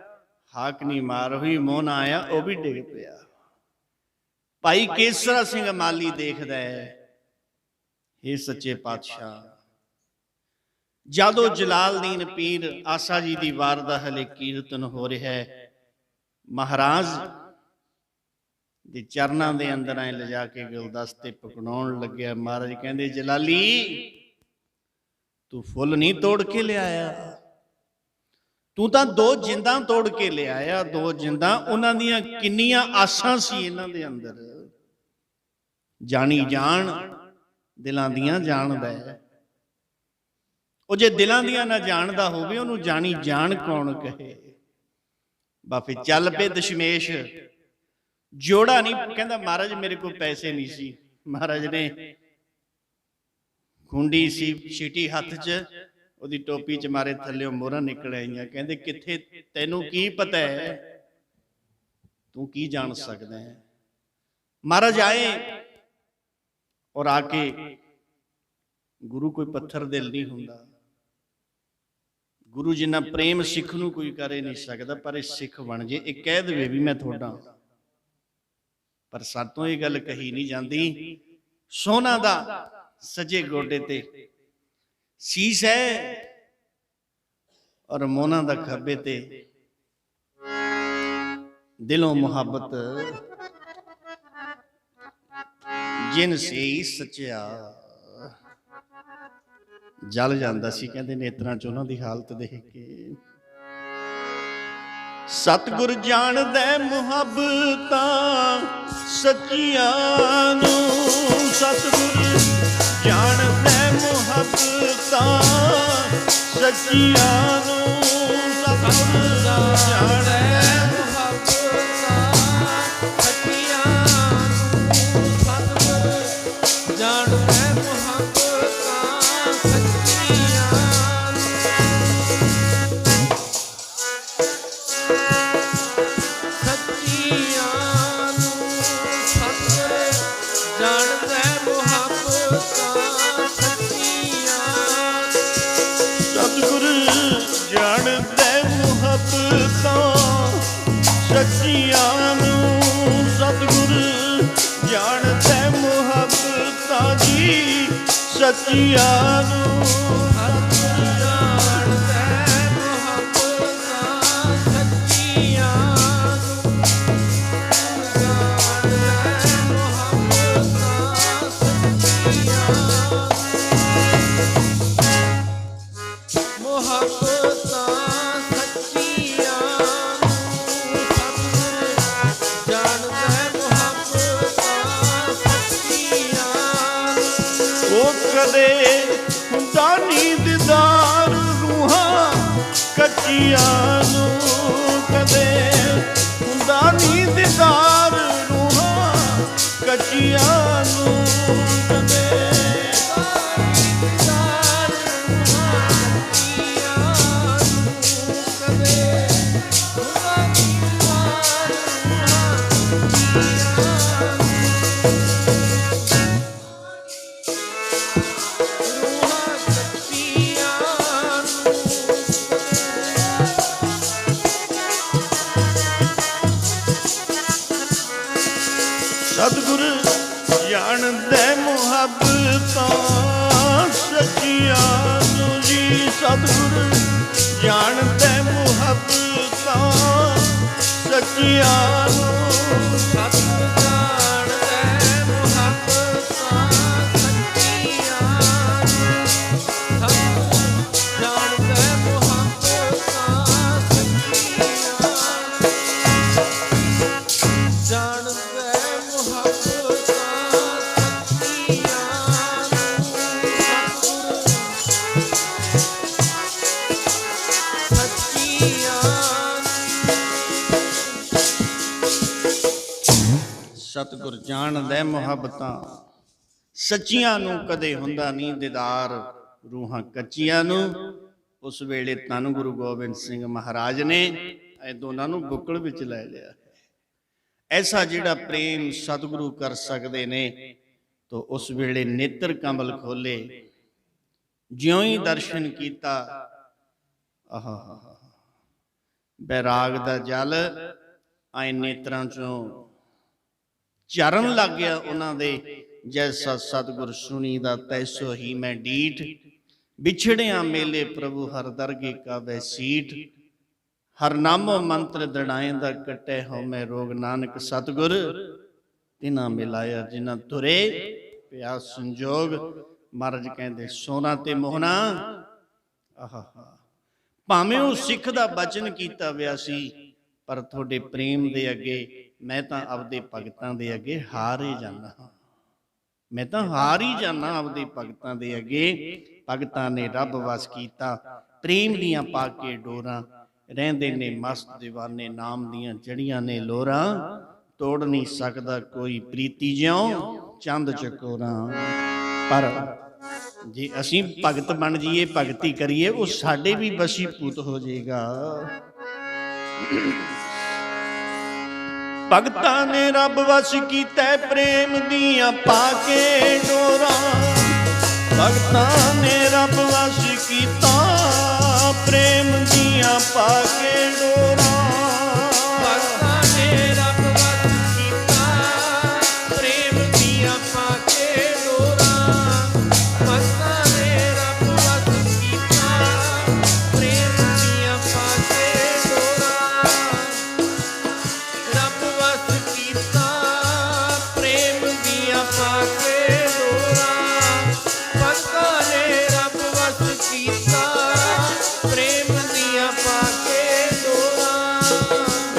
ਹਾਕਨੀ ਮਾਰ ਹੋਈ, ਮੋਹਨਾ ਆਇਆ ਉਹ ਵੀ ਡਿੱਗ ਪਿਆ। ਭਾਈ ਕੇਸਰਾ ਸਿੰਘ ਮਾਲੀ ਦੇਖਦਾ ਹੈ, ਇਹ ਸੱਚੇ ਪਾਤਸ਼ਾਹ, ਜਦੋਂ ਜਲਾਲਦੀਨ ਪੀਰ ਆਸਾ ਜੀ ਦੀ ਵਾਰ ਦਾ ਹਲੇ ਕੀਰਤਨ ਹੋ ਰਿਹਾ ਹੈ, ਮਹਾਰਾਜ ਦੇ ਚਰਨਾਂ ਦੇ ਅੰਦਰ ਐ ਲਿਜਾ ਕੇ ਗੁਲਦਸਤੇ ਪਕੜਾਉਣ ਲੱਗਿਆ। ਮਹਾਰਾਜ ਕਹਿੰਦੇ, ਜਲਾਲੀ ਤੂੰ ਫੁੱਲ ਨਹੀਂ ਤੋੜ ਕੇ ਲਿਆਇਆ, ਤੂੰ ਤਾਂ 2 ਜਿੰਦਾਂ ਤੋੜ ਕੇ ਲਿਆਇਆ। 2 ਜਿੰਦਾਂ, ਉਹਨਾਂ ਦੀਆਂ ਕਿੰਨੀਆਂ ਆਸਾਂ ਸੀ ਇਹਨਾਂ ਦੇ ਅੰਦਰ। ਜਾਣੀ ਜਾਣ ਦਿਲਾਂ ਦੀਆਂ ਜਾਣਦਾ ਹੈ। ਉਹ ਜੇ ਦਿਲਾਂ ਦੀਆਂ ਨਾ ਜਾਣਦਾ ਹੋਵੇ, ਉਹਨੂੰ ਜਾਣੀ ਜਾਣ ਕੌਣ ਕਹੇ। ਬਾਪੇ ਚੱਲ ਪਏ ਦਸ਼ਮੇਸ਼, ਜੋੜਾ ਨਹੀਂ। ਕਹਿੰਦਾ ਮਹਾਰਾਜ ਮੇਰੇ ਕੋਲ ਪੈਸੇ ਨਹੀਂ ਸੀ। ਮਹਾਰਾਜ ਨੇ ਖੁੰਡੀ ਸੀ ਛੀਟੀ ਹੱਥ 'ਚ, ਉਹਦੀ ਟੋਪੀ 'ਚ ਮਾਰੇ ਥੱਲਿਓਂ ਮੋਹਰਾਂ ਨਿਕਲ ਆਈਆਂ। ਕਹਿੰਦੇ ਕਿੱਥੇ, ਤੈਨੂੰ ਕੀ ਪਤਾ ਹੈ, ਤੂੰ ਕੀ ਜਾਣ ਸਕਦਾ ਹੈ। ਮਹਾਰਾਜ ਆਏ ਔਰ ਆ ਕੇ, ਗੁਰੂ ਕੋਈ ਪੱਥਰ ਦਿਲ ਨਹੀਂ ਹੁੰਦਾ। ਗੁਰੂ ਜਿੰਨਾ ਪ੍ਰੇਮ ਸਿੱਖ ਨੂੰ ਕੋਈ ਕਰ ਹੀ ਨਹੀਂ ਸਕਦਾ, ਪਰ ਇਹ ਸਿੱਖ ਬਣ ਜੇ, ਇਹ ਕਹਿ ਦੇਵੇ ਵੀ ਮੈਂ ਤੁਹਾਡਾ, ਪਰ ਸਾਤੋਂ ਇਹ ਗੱਲ ਕਹੀ ਨਹੀਂ ਜਾਂਦੀ। ਸੋਨਾ ਦਾ ਸੱਜੇ ਗੋਡੇ ਤੇ ਸੀਸ ਹੈ ਔਰ ਮੋਹਨਾ ਦਾ ਖੱਬੇ ਤੇ ਦਿਲੋਂ ਮੁਹੱਬਤ, ਜਿਨ ਸੇ ਸੱਚਿਆ। ਜਲ ਜਾਂਦਾ ਸੀ ਕਹਿੰਦੇ ਨੇਤਰਾਂ 'ਚ ਉਹਨਾਂ ਦੀ ਹਾਲਤ ਦੇਖ ਕੇ। ਸਤਿਗੁਰ ਜਾਣਦਾ ਮੁਹੱਬਤਾਂ ਸੱਚੀਆਂ ਨੂੰ, ਸਤਿਗੁਰ ਜਾਣਦਾ ਮੁਹੱਬਤਾਂ ਸੱਚੀਆਂ ਨੂੰ, ਸਤਿਗੁਰ ਜਾਣਦਾ ਸੱਚੀਆਂ ਨੂੰ, ਸਤਿਗੁਰ ਜਾਣਦਾ ਮੁਹੱਬਤਾਂ ਜੀ ਸੱਚੀਆਂ ਨੂੰ, ਸਤਿਗੁਰ ਜਾਣਦਾ ਮੁਹੱਬਤਾਂ ਸੱਚੀਆਂ ਨੂੰ, ਜਾਣਦਾ ਮੁਹੱਬਤਾਂ ਸੱਚੀਆਂ, ਮੁਹੱਬਤਾਂ ਹੁੰਦਾ ਨੀ ਦੀਦਾਰ ਰੂਹਾਂ ਕੱਚੀਆਂ ਨੂੰ, ਕਦੇ ਹੁੰਦਾ ਨੀ ਦੀਦਾਰ ਰੂਹਾਂ ਕੱਚੀਆਂ ਨੂੰ, ਕਦੇ ਦੀਦਾਰ ਰੂਹਾਂ ਕੱਚੀਆਂ ਨੂੰ, ਕਦੇ ਹੁੰਦਾ ਨੀ ਦੀਦਾਰ ਰੂਹਾਂ ਕੱਚੀਆਂ ਨੂੰ। ਸਤਿਗੁਰ ਜਾਣਦਾ ਮੁਹੱਬਤਾਂ ਸੱਚੀਆਂ ਨੂੰ ਜੀ, ਸਤਿਗੁਰ ਜਾਣਦਾ ਮੁਹੱਬਤਾਂ ਸੱਚੀਆਂ ਨੂੰ, ਸਤਿਗੁਰ ਜਾਣਦਾ ਮੁਹੱਬਤਾਂ ਸੱਚੀਆਂ ਨੂੰ, ਸਤਿਗੁਰ ਜਾਣਦਾ ਮੁਹੱਬਤਾਂ ਸੱਚੀਆਂ, ਜਾਣਦਾ ਸਤਿਗੁਰ ਜਾਣਦਾ ਮੁਹੱਬਤਾਂ ਸੱਚੀਆਂ ਨੂੰ, ਕਦੇ ਹੁੰਦਾ ਨਹੀਂ ਦੀਦਾਰ ਰੂਹਾਂ ਕੱਚੀਆਂ ਨੂੰ। ਉਸ ਵੇਲੇ ਧੰਨ ਗੁਰੂ ਗੋਬਿੰਦ ਸਿੰਘ ਮਹਾਰਾਜ ਨੇ ਇਹ ਦੋਨਾਂ ਨੂੰ ਬੁੱਕਲ ਵਿੱਚ ਲੈ ਲਿਆ। ਐਸਾ ਜਿਹੜਾ ਪ੍ਰੇਮ ਸਤਿਗੁਰੂ ਕਰ ਸਕਦੇ ਨੇ, तो उस वेले नेत्र कमल खोले, ज्यों ही दर्शन किया, आहा बैराग दा जल आए नेत्रां चों चरण लग गया उन्हां दे। जैसा सतगुर सुनी दा तैसो ही मैं डीठ, बिछड़िया मेले प्रभु हर दरगे का वै सीठ। हर नामो मंत्र दड़ाए दा कटे हो मैं रोग, नानक सतगुर तिना मिलाया जिन्ना तुरे प्यास संजोग। महाराज कहते सोना ते मोहना, आहा भावें वो सिख दा बचन कीता विया सी, पर थोड़े प्रेम दे अगे मैं तां आपदे भगतां दे अगे हार ही जाना, मैं तां हार ही जाना आपदे भगतां दे अगे। भगतां ने रब वस कीता, प्रेम दियां पाके डोरां, रहंदे ने मस्त दीवाने, नाम दियां जड़ियां ने लोरां। तोड़ नहीं सकदा कोई प्रीति ज्यों चंद चकोरां। पर जे असीं भगत बन जाइए, भगती करिए, वो साडे भी वशीभूत हो जाएगा। भगतां ने रब वश कीता प्रेम दियां पाके डोरां। भगतां ने रब वश कीता प्रेम दियां पाके डोरां। भगतां ने रब वश कीता प्रेम दियां पाके डोरां। भगतां ने रब वश कीता प्रेम दियां पाके डोरां। रब वश कीता प्रेम दियां पाके डोरां। भगतां ने रब वश कीता प्रेम दियां पाके डोरां।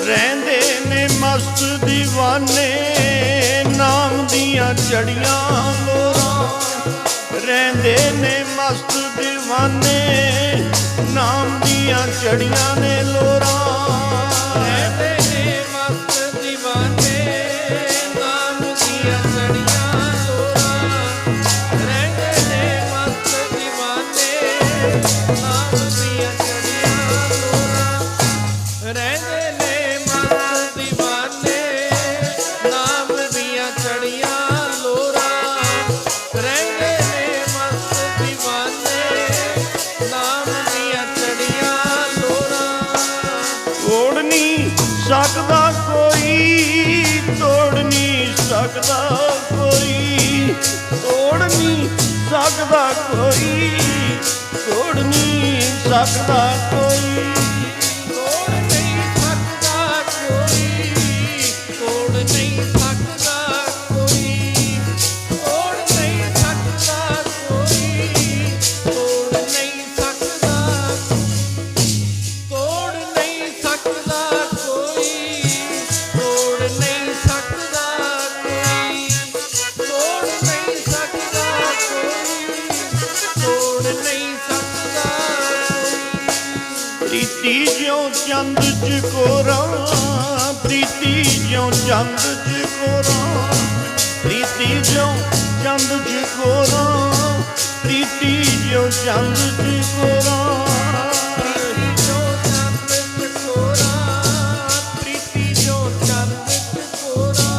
रहंदे ने मस्त दीवाने, नाम दियां चढ़ियां लोरां। रहंदे ने मस्त दीवाने, नाम दियां चढ़ियां ने लोरां। रहंदे ने मस्त दीवाने, नाम दियां चढ़ियां लोरां। रहंदे ने मस्त दीवाने, नाम दियां चढ़ियां लोरां। रहंदे ने मस्त दीवाने, नाम दियां चढ़ियां लोरां। रहंदे ने मस्त दीवाने, नाम दियां चढ़ियां लोरां। तोड़ नहीं सकदा कोई, तोड़ नहीं सकदा कोई, तोड़ नहीं सकदा कोई, तोड़ नहीं सकदा कोई। तोड़ नहीं सकदा कोई, तोड़ नहीं सकदा कोई, तोड़ नहीं सकदा कोई, तोड़ नहीं सकदा, तोड़ नहीं सकदा कोई, तोड़ नहीं सकदा कोई, तोड़ नहीं सकदा कोई, तोड़ नहीं सकदा कोई। प्रीति ज्यों चंद चकोरा, प्रीति ज्यों चंद चकोरा, प्रीति ज्यों चंद चकोरा, प्रीति ज्यों चंद चकोरा। प्रीति जो चंद चकोरा, प्रीति जो चंद चकोरा,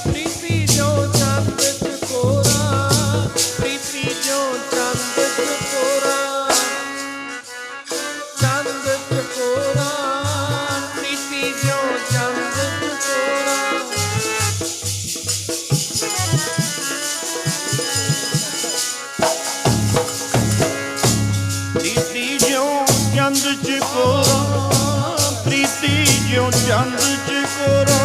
प्रीति जो चंद चकोरा, प्रीति जो चंद चकोरा। चंद चकोरा, प्रीति जो चंद चकोरा। प्रीति ज्यों चंद चकोरा, प्रीति ज्यों चंद चकोरा,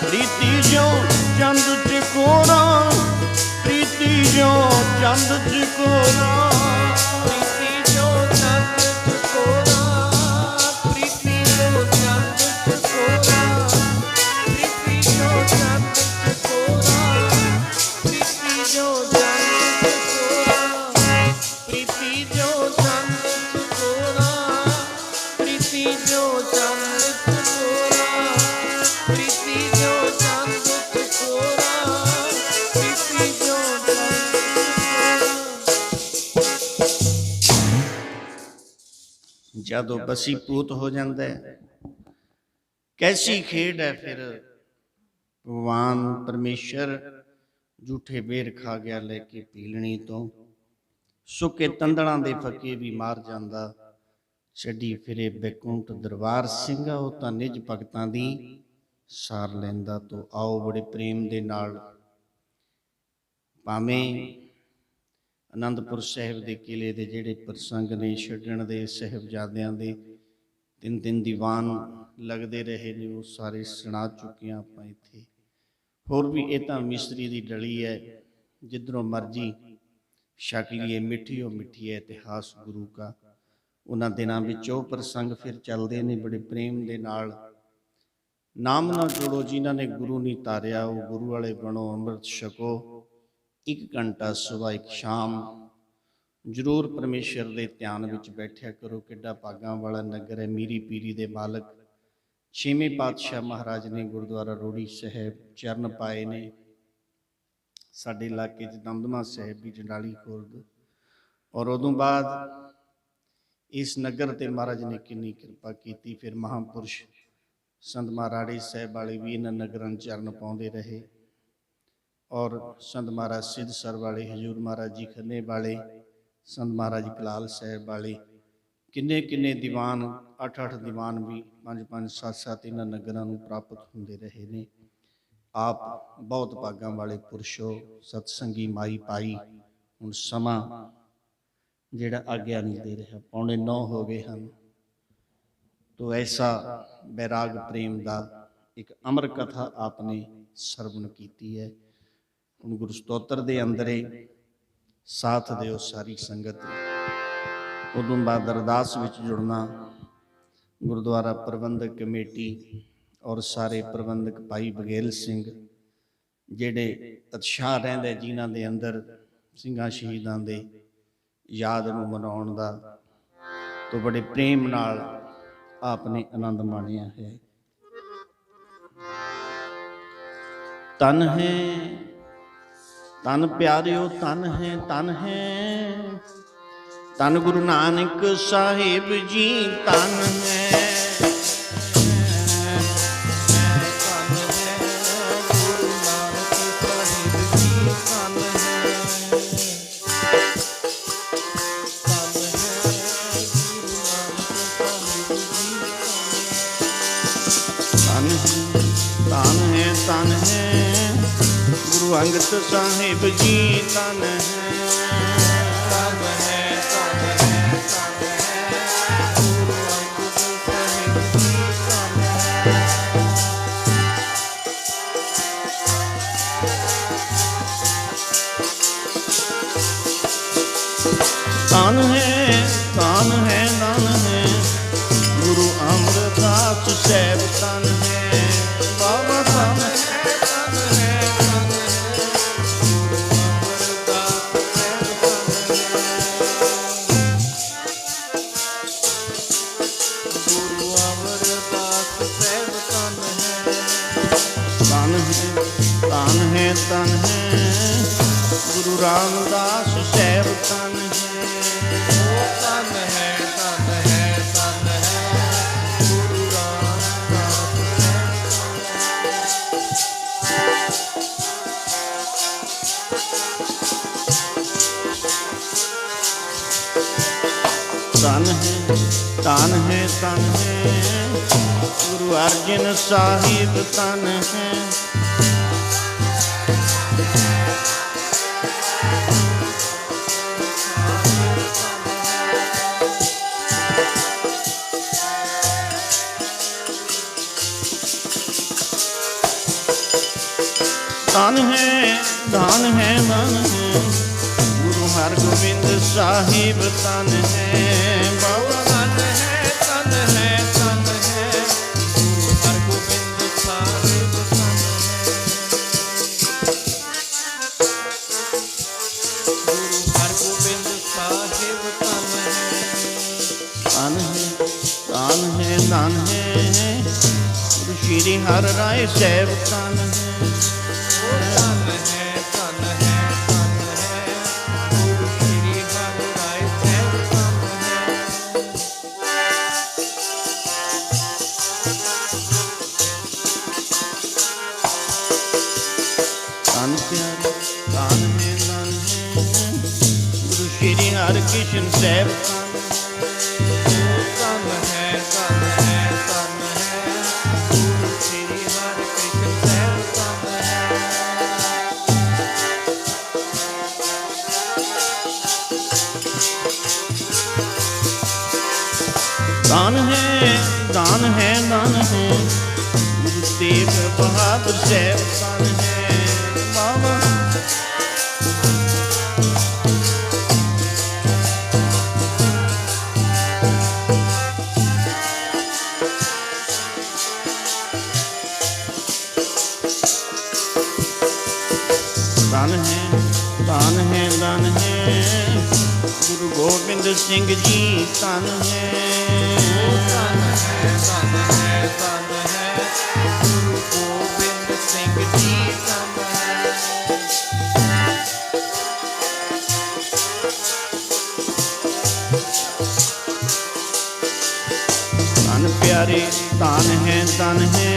प्रीति ज्यों चंद चकोरा, प्रीति ज्यों चंद चकोरा। प्रीति जो चंद चकोरा, प्रीति जो चंद चकोरा, प्रीति जो चंद चकोरा, प्रीति जो चंद चकोरा, प्रीति जो चंद चकोरा, प्रीति जो चंद चकोरा, प्रीति जो चंद चकोरा, प्रीति जो चंद चकोरा। ਜਦੋਂ ਵਸੀਭੂਤ ਹੋ ਜਾਂਦਾ ਹੈ, कैसी खेड है फिर भगवान परमेश्वर ਝੂਠੇ ਬੇਰ ਖਾ ਗਿਆ ਲੈ ਕੇ ਪੀਲਣੀ ਤੋਂ, ਸੁੱਕੇ ਤੰਦੜਾਂ ਦੇ ਫੱਕੇ ਵੀ ਮਾਰ ਜਾਂਦਾ, ਛੱਡੀ ਫਿਰੇ ਬੈਕੁੰਠ ਦਰਬਾਰ ਸਿੰਘਾ, ਉਹ ਤਾਂ ਨਿਜ ਭਗਤਾਂ ਦੀ ਸਾਰ ਲੈਂਦਾ। ਤੋ ਆਓ ਬੜੇ ਪ੍ਰੇਮ ਦੇ ਨਾਲ ਭਾਵੇਂ ਆਨੰਦਪੁਰ ਸਾਹਿਬ ਦੇ ਕਿਲੇ ਦੇ ਜਿਹੜੇ ਪ੍ਰਸੰਗ ਨੇ, ਛੱਡਣ ਦੇ ਸਾਹਿਬਜ਼ਾਦਿਆਂ ਦੇ 3 ਦੀਵਾਨ ਲੱਗਦੇ ਰਹੇ ਨੇ, ਉਹ ਸਾਰੇ ਸੁਣਾ ਚੁੱਕੇ ਹਾਂ ਆਪਾਂ ਇੱਥੇ। ਹੋਰ ਵੀ ਇਹ ਤਾਂ ਮਿਸਰੀ ਦੀ ਡਲੀ ਹੈ, ਜਿੱਧਰੋਂ ਮਰਜੀ ਛਕ ਲਈਏ, ਮਿੱਠੀ ਹੋ ਮਿੱਠੀ ਹੈ ਇਤਿਹਾਸ ਗੁਰੂ ਕਾ। ਉਹਨਾਂ ਦਿਨਾਂ ਵਿੱਚ ਉਹ ਪ੍ਰਸੰਗ ਫਿਰ ਚੱਲਦੇ ਨੇ ਬੜੇ ਪ੍ਰੇਮ ਦੇ ਨਾਲ। ਨਾਮ ਨਾ ਜੋੜੋ ਜਿਨ੍ਹਾਂ ਨੇ ਗੁਰੂ ਨਹੀਂ ਤਾਰਿਆ, ਉਹ ਗੁਰੂ ਵਾਲੇ ਬਣੋ, ਅੰਮ੍ਰਿਤ ਛਕੋ 1 ਘੰਟਾ ਸੁਬਾਹ 1 ਸ਼ਾਮ। ਜ਼ਰੂਰ ਪਰਮੇਸ਼ਰ ਦੇ ਧਿਆਨ ਵਿੱਚ ਬੈਠਿਆ ਕਰੋ। ਕਿੱਡਾ ਭਾਗਾਂ ਵਾਲਾ ਨਗਰ ਹੈ, ਮੀਰੀ ਪੀਰੀ ਦੇ ਮਾਲਕ 6ਵੇਂ ਪਾਤਸ਼ਾਹ ਮਹਾਰਾਜ ਨੇ ਗੁਰਦੁਆਰਾ ਰੋੜੀ ਸਾਹਿਬ ਚਰਨ ਪਾਏ ਨੇ। ਸਾਡੇ ਇਲਾਕੇ 'ਚ ਦਮਦਮਾ ਸਾਹਿਬ ਵੀ, ਜੰਡਾਲੀ ਖੁਰਦ, ਔਰ ਉਦੋਂ ਬਾਅਦ ਇਸ ਨਗਰ 'ਤੇ ਮਹਾਰਾਜ ਨੇ ਕਿੰਨੀ ਕਿਰਪਾ ਕੀਤੀ। ਫਿਰ ਮਹਾਂਪੁਰਸ਼ ਸੰਤ ਮਹਾਰਾੜੇ ਸਾਹਿਬ ਵਾਲੇ ਵੀ ਇਹਨਾਂ ਨਗਰਾਂ ਚਰਨ ਪਾਉਂਦੇ ਰਹੇ, ਔਰ ਸੰਤ ਮਹਾਰਾਜ ਸਿੱਧਸਰ ਵਾਲੇ, ਹਜ਼ੂਰ ਮਹਾਰਾਜ ਜੀ ਖੰਨੇ ਵਾਲੇ, ਸੰਤ ਮਹਾਰਾਜ ਕਲਾਲ ਸਾਹਿਬ ਵਾਲੇ, ਕਿੰਨੇ ਦੀਵਾਨ, 8 ਦੀਵਾਨ ਵੀ 5 7 ਇਹਨਾਂ ਨਗਰਾਂ ਨੂੰ ਪ੍ਰਾਪਤ ਹੁੰਦੇ ਰਹੇ ਨੇ। ਆਪ ਬਹੁਤ ਭਾਗਾਂ ਵਾਲੇ ਪੁਰਸ਼ੋ, ਸਤਸੰਗੀ ਮਾਈ ਪਾਈ। ਹੁਣ ਸਮਾਂ ਜਿਹੜਾ ਆਗਿਆ ਨਹੀਂ ਦੇ ਰਿਹਾ, 8:45 ਹੋ ਗਏ ਹਨ। ਤੋ ਐਸਾ ਬੈਰਾਗ ਪ੍ਰੇਮ ਦਾ ਇੱਕ ਅਮਰ ਕਥਾ ਆਪਨੇ ਸਰਵਣ ਕੀਤੀ ਹੈ। ਹੁਣ ਗੁਰੂ ਸਤੋਤਰ ਦੇ ਅੰਦਰੇ ਸਾਥ ਦਿਓ ਸਾਰੀ ਸੰਗਤ। ਉਦੋਂ ਬਾਅਦ ਅਰਦਾਸ ਵਿੱਚ ਜੁੜਨਾ। ਗੁਰਦੁਆਰਾ ਪ੍ਰਬੰਧਕ ਕਮੇਟੀ ਔਰ ਸਾਰੇ ਪ੍ਰਬੰਧਕ ਭਾਈ ਬਗੇਲ ਸਿੰਘ, ਜਿਹੜੇ ਉਤਸ਼ਾਹ ਰਹਿੰਦੇ ਜਿਨ੍ਹਾਂ ਦੇ ਅੰਦਰ ਸਿੰਘਾਂ ਸ਼ਹੀਦਾਂ ਦੇ ਯਾਦ ਨੂੰ ਮਨਾਉਣ ਦਾ, ਤੋਂ ਬੜੇ ਪ੍ਰੇਮ ਨਾਲ ਆਪਨੇ ਆਨੰਦ ਮਾਣਿਆ ਹੈ। ਤਨ ਹੈ ਤਨ ਪਿਆਰਿਓ, ਤਨ ਹੈ ਤਨ ਹੈ ਤਨ ਗੁਰੂ ਨਾਨਕ ਸਾਹਿਬ ਜੀ, ਤਨ ਹੈ ਤਨ ਹੈ ਗੁਰੂ ਅੰਗਦ ਸਾਹਿਬ ਜੀ, ਤਨ ਹੈ ਤਨ ਹੈ ਤਨ ਹੈ ਤਨ ਹੈ ਗੁਰੂ ਅੰਗਦ ਸਾਹਿਬ ਜੀ, ਤਨ ਹੈ। ਤਨ ਹੈ ਤਨ ਹੈ ਤਨ ਹੈ ਗੁਰੂ ਅਮਰਦਾਸ ਸਾਹਿਬ, ਤਨ ਹੈ ਬਾਬਾ, ਤਨ ਹੈ ਤਨ ਹੈ ਤਨ ਹੈ ਗੁਰੂ ਅਮਰਦਾਸ ਸਾਹਿਬ, ਗੁਰੂ ਅਮਰਦਾਸ ਸਾਹਿਬ, ਤਨ ਹੈ ਤਨ ਹੈ ਗੁਰੂ ਰਾਮਦਾਸ ਸਾਹਿਬ, ਤਨ ਹੈ ਤਨ ਹੈ ਤਨ ਹੈ ਤਨ ਹੈ ਗੁਰੂ ਰਾਮਦਾਸ ਤਨ ਹੈ ਤਨ ਹੈ ਤਨ ਹੈ ਗੁਰੂ ਅਰਜਨ ਸਾਹਿਬ, ਤਨ ਹੈ ਧਨ ਹੈ ਧਨ ਹੈ ਧਨ ਹੈ ਗੁਰੂ ਹਰਗੋਬਿੰਦ ਸਾਹਿਬ, ਧਨ ਹੈ ਬਾਬਾ, ਧਨ ਹੈ ਧਨ ਹੈ ਧਨ ਹੈ ਗੁਰੂ ਹਰਗੋਬਿੰਦ ਸਾਹਿਬ, ਧਨ ਹੈ ਗੁਰੂ ਹਰਗੋਬਿੰਦ ਸਾਹਿਬ, ਧਨ ਹੈ ਧਨ ਹੈ ਧਨ ਹੈ ਗੁਰੂ ਸ਼੍ਰੀ ਹਰਿ ਰਾਏ ਸਾਹਿਬ, ਧਨ ਹੈ ਤਨ ਪਿਆਰੇ ਹਰਿਕ੍ਰਿਸ਼ਨ ਸਾਹਿਬ ਧੰਨ ਹੈ ਧੰਨ ਹੈ ਧੰਨ ਹੈ ਗੁਰੂ ਸ੍ਰੀ ਹਰਿਕ੍ਰਿਸ਼ਨ ਸਾਹਿਬ ਧੰਨ ਹੈ दान है दान है दान है गुरु तेग बहादुर साहब दान है बाबा दान है दान है दान है गुरु गोबिंद सिंह जी धन है ਧੰਨ ਹੈ ਧੰਨ ਹੈ ਧੰਨ ਹੈ ਗੁਰੂ ਗੋਬਿੰਦ ਸਿੰਘ ਜੀ ਧੰਨ ਹੈ धन प्यारे धन है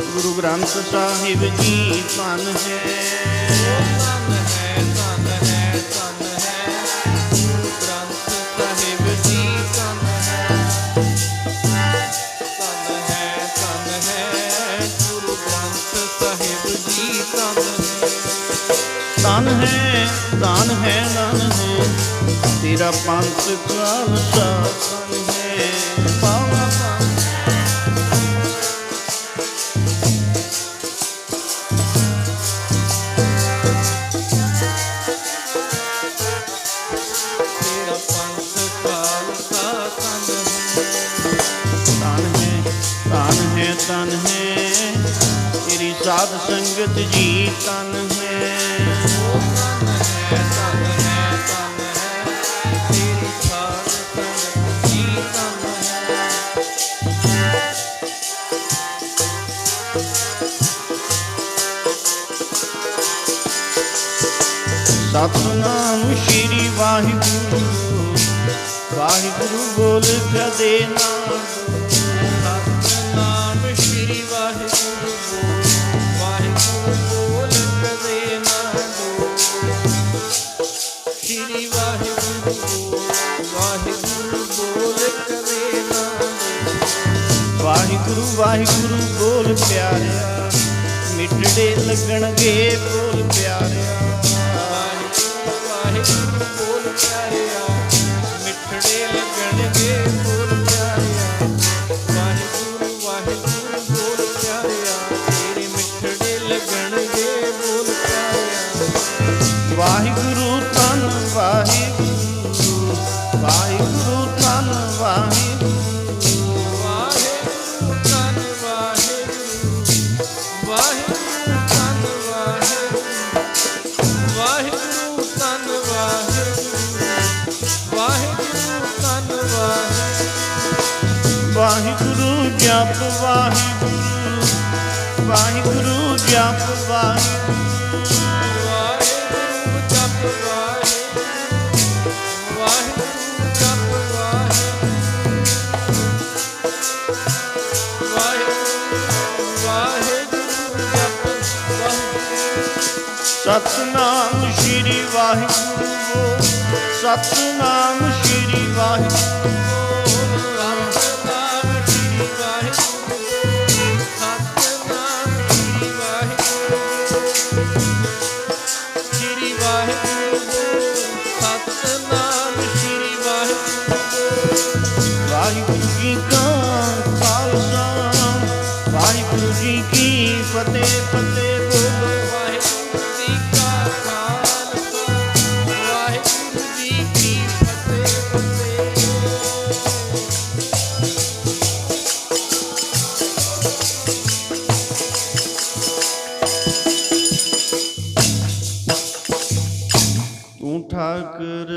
गुरु ग्रंथ साहिब जी धन है ਧੰਨ ਹੈ ਧੰਨ ਹੈ ਧੰਨ ਹੈ ਗੁਰੂ ਗ੍ਰੰਥ ਸਾਹਿਬ ਜੀ ਧੰਨ ਹੈ ਧੰਨ ਹੈ ਧੰਨ ਹੈ ਗੁਰੂ ਗ੍ਰੰਥ ਸਾਹਿਬ ਜੀ ਧੰਨ ਹੈ दान है दान है दान है तेरा पंथ खालसा धन है बाबा ਤੇਰਾ ਪੰਥ ਖਾਲਸਾ ਧੰਨ दान है धन है तेरी साध संगत जी तन है ਧੰਨ ਹੈ ਧੰਨ ਹੈ ਧੰਨ ਹੈ ਤੇਰੀ ਸਾਧ ਸੰਗਤ ਜੀ ਧੰਨ ਹੈ सतनाम श्री वाहिगुरु वाहिगुरु बोल कदे ना ਸਤਿਨਾਮ ਸ਼੍ਰੀ ਵਾਹਿਗੁਰੂ ਬੋਲ ਵਾਹਿਗੁਰੂ ਬੋਲ ਕਦੇ ਨਾ ਡੋਲ ਸ਼੍ਰੀ ਵਾਹਿਗੁਰੂ ਬੋਲ ਵਾਹਿਗੁਰੂ ਬੋਲ ਕਦੇ ਨਾ ਡੋਲ ਵਾਹਿਗੁਰੂ ਵਾਹਿਗੁਰੂ ਬੋਲ ਪਿਆਰਿਆ ਮਿੱਠੜੇ ਲੱਗਣਗੇ ਬੋਲ ਪਿਆਰਿਆ ਵਾਹਿਗੁਰੂ ਵਾਹਿਗੁਰੂ ਬੋਲ ਪਿਆਰਿਆ ਮਿੱਠੜੇ ਲੱਗਣਗੇ ਬੋਲ ਪਿਆਰਿਆ ਵਾਹਿਗੁਰੂ ਵਾਹਿਗੁਰੂ ਬੋਲ ਪਿਆਰਿਆ ਤੇਰੇ ਮਿੱਠੜੇ ਲੱਗਣਗੇ ਬੋਲ ਪਿਆਰਿਆ ਵਾਹਿਗੁਰੂ ਧੰਨ ਵਾਹਿਗੁਰੂ ਵਾਹਿਗੁਰੂ ਧੰਨ ਵਾਹਿਗੁਰੂ ਵਾਹਿਗੁਰੂ ਧੰਨ ਵਾਹਿਗੁਰੂ ਵਾਹਿਗੁਰੂ ਧੰਨ ਵਾਹਿਗੁਰੂ ਵਾਹਿਗੁਰੂ ਧੰਨ ਵਾਹਿਗੁਰੂ ਵਾਹਿਗੁਰੂ ਧੰਨ ਵਾਹਿਗੁਰੂ ਵਾਹਿਗੁਰੂ ਜਪ ਵਾਹਿਗੁਰੂ ਵਾਹਿਗੁਰੂ ਜਪ ਵਾਹਿਗੁਰੂ ਵਾਹਿਗੁਰੂ ਜਪ ਵਾਹਿਗੁਰੂ ਵਾਹਿਗੁਰੂ ਜਪ ਵਾਹਿਗੁਰੂ ਵਾਹਿਗੁਰੂ ਜਪ ਵਾਹਿਗੁਰੂ ਸਤਨਾਮ ਸ਼੍ਰੀ ਵਾਹਿਗੁਰੂ ਬੋਲ ਸਤਨਾਮ ਸ਼੍ਰੀ ਵਾਹਿਗੁਰੂ ਸਤਿਨਾਮ ਸ਼੍ਰੀ ਵਾਹਿਗੁਰੂ ਸਤਿਨਾਮ ਸ਼੍ਰੀ ਵਾਹਿਗੁਰੂ ਸ਼੍ਰੀ ਵਾਹਿਗੁਰੂ ਸਤਿਨਾਮ ਸ਼੍ਰੀ ਵਾਹਿਗੁਰੂ ਵਾਹਿਗੁਰੂ ਜੀ ਕਾ ਖਾਲਸਾ ਵਾਹਿਗੁਰੂ ਜੀ ਕੀ ਫਤਿਹ ਫਤਿਹ ਬੋਲੋ ਵਾਹਿਗੁਰੂ ਜੀ ਕਾ ਖਾਲਸਾ ਵਾਹਿਗੁਰੂ ਜੀ ਕੀ ਫਤਿਹ ਫਤਿਹ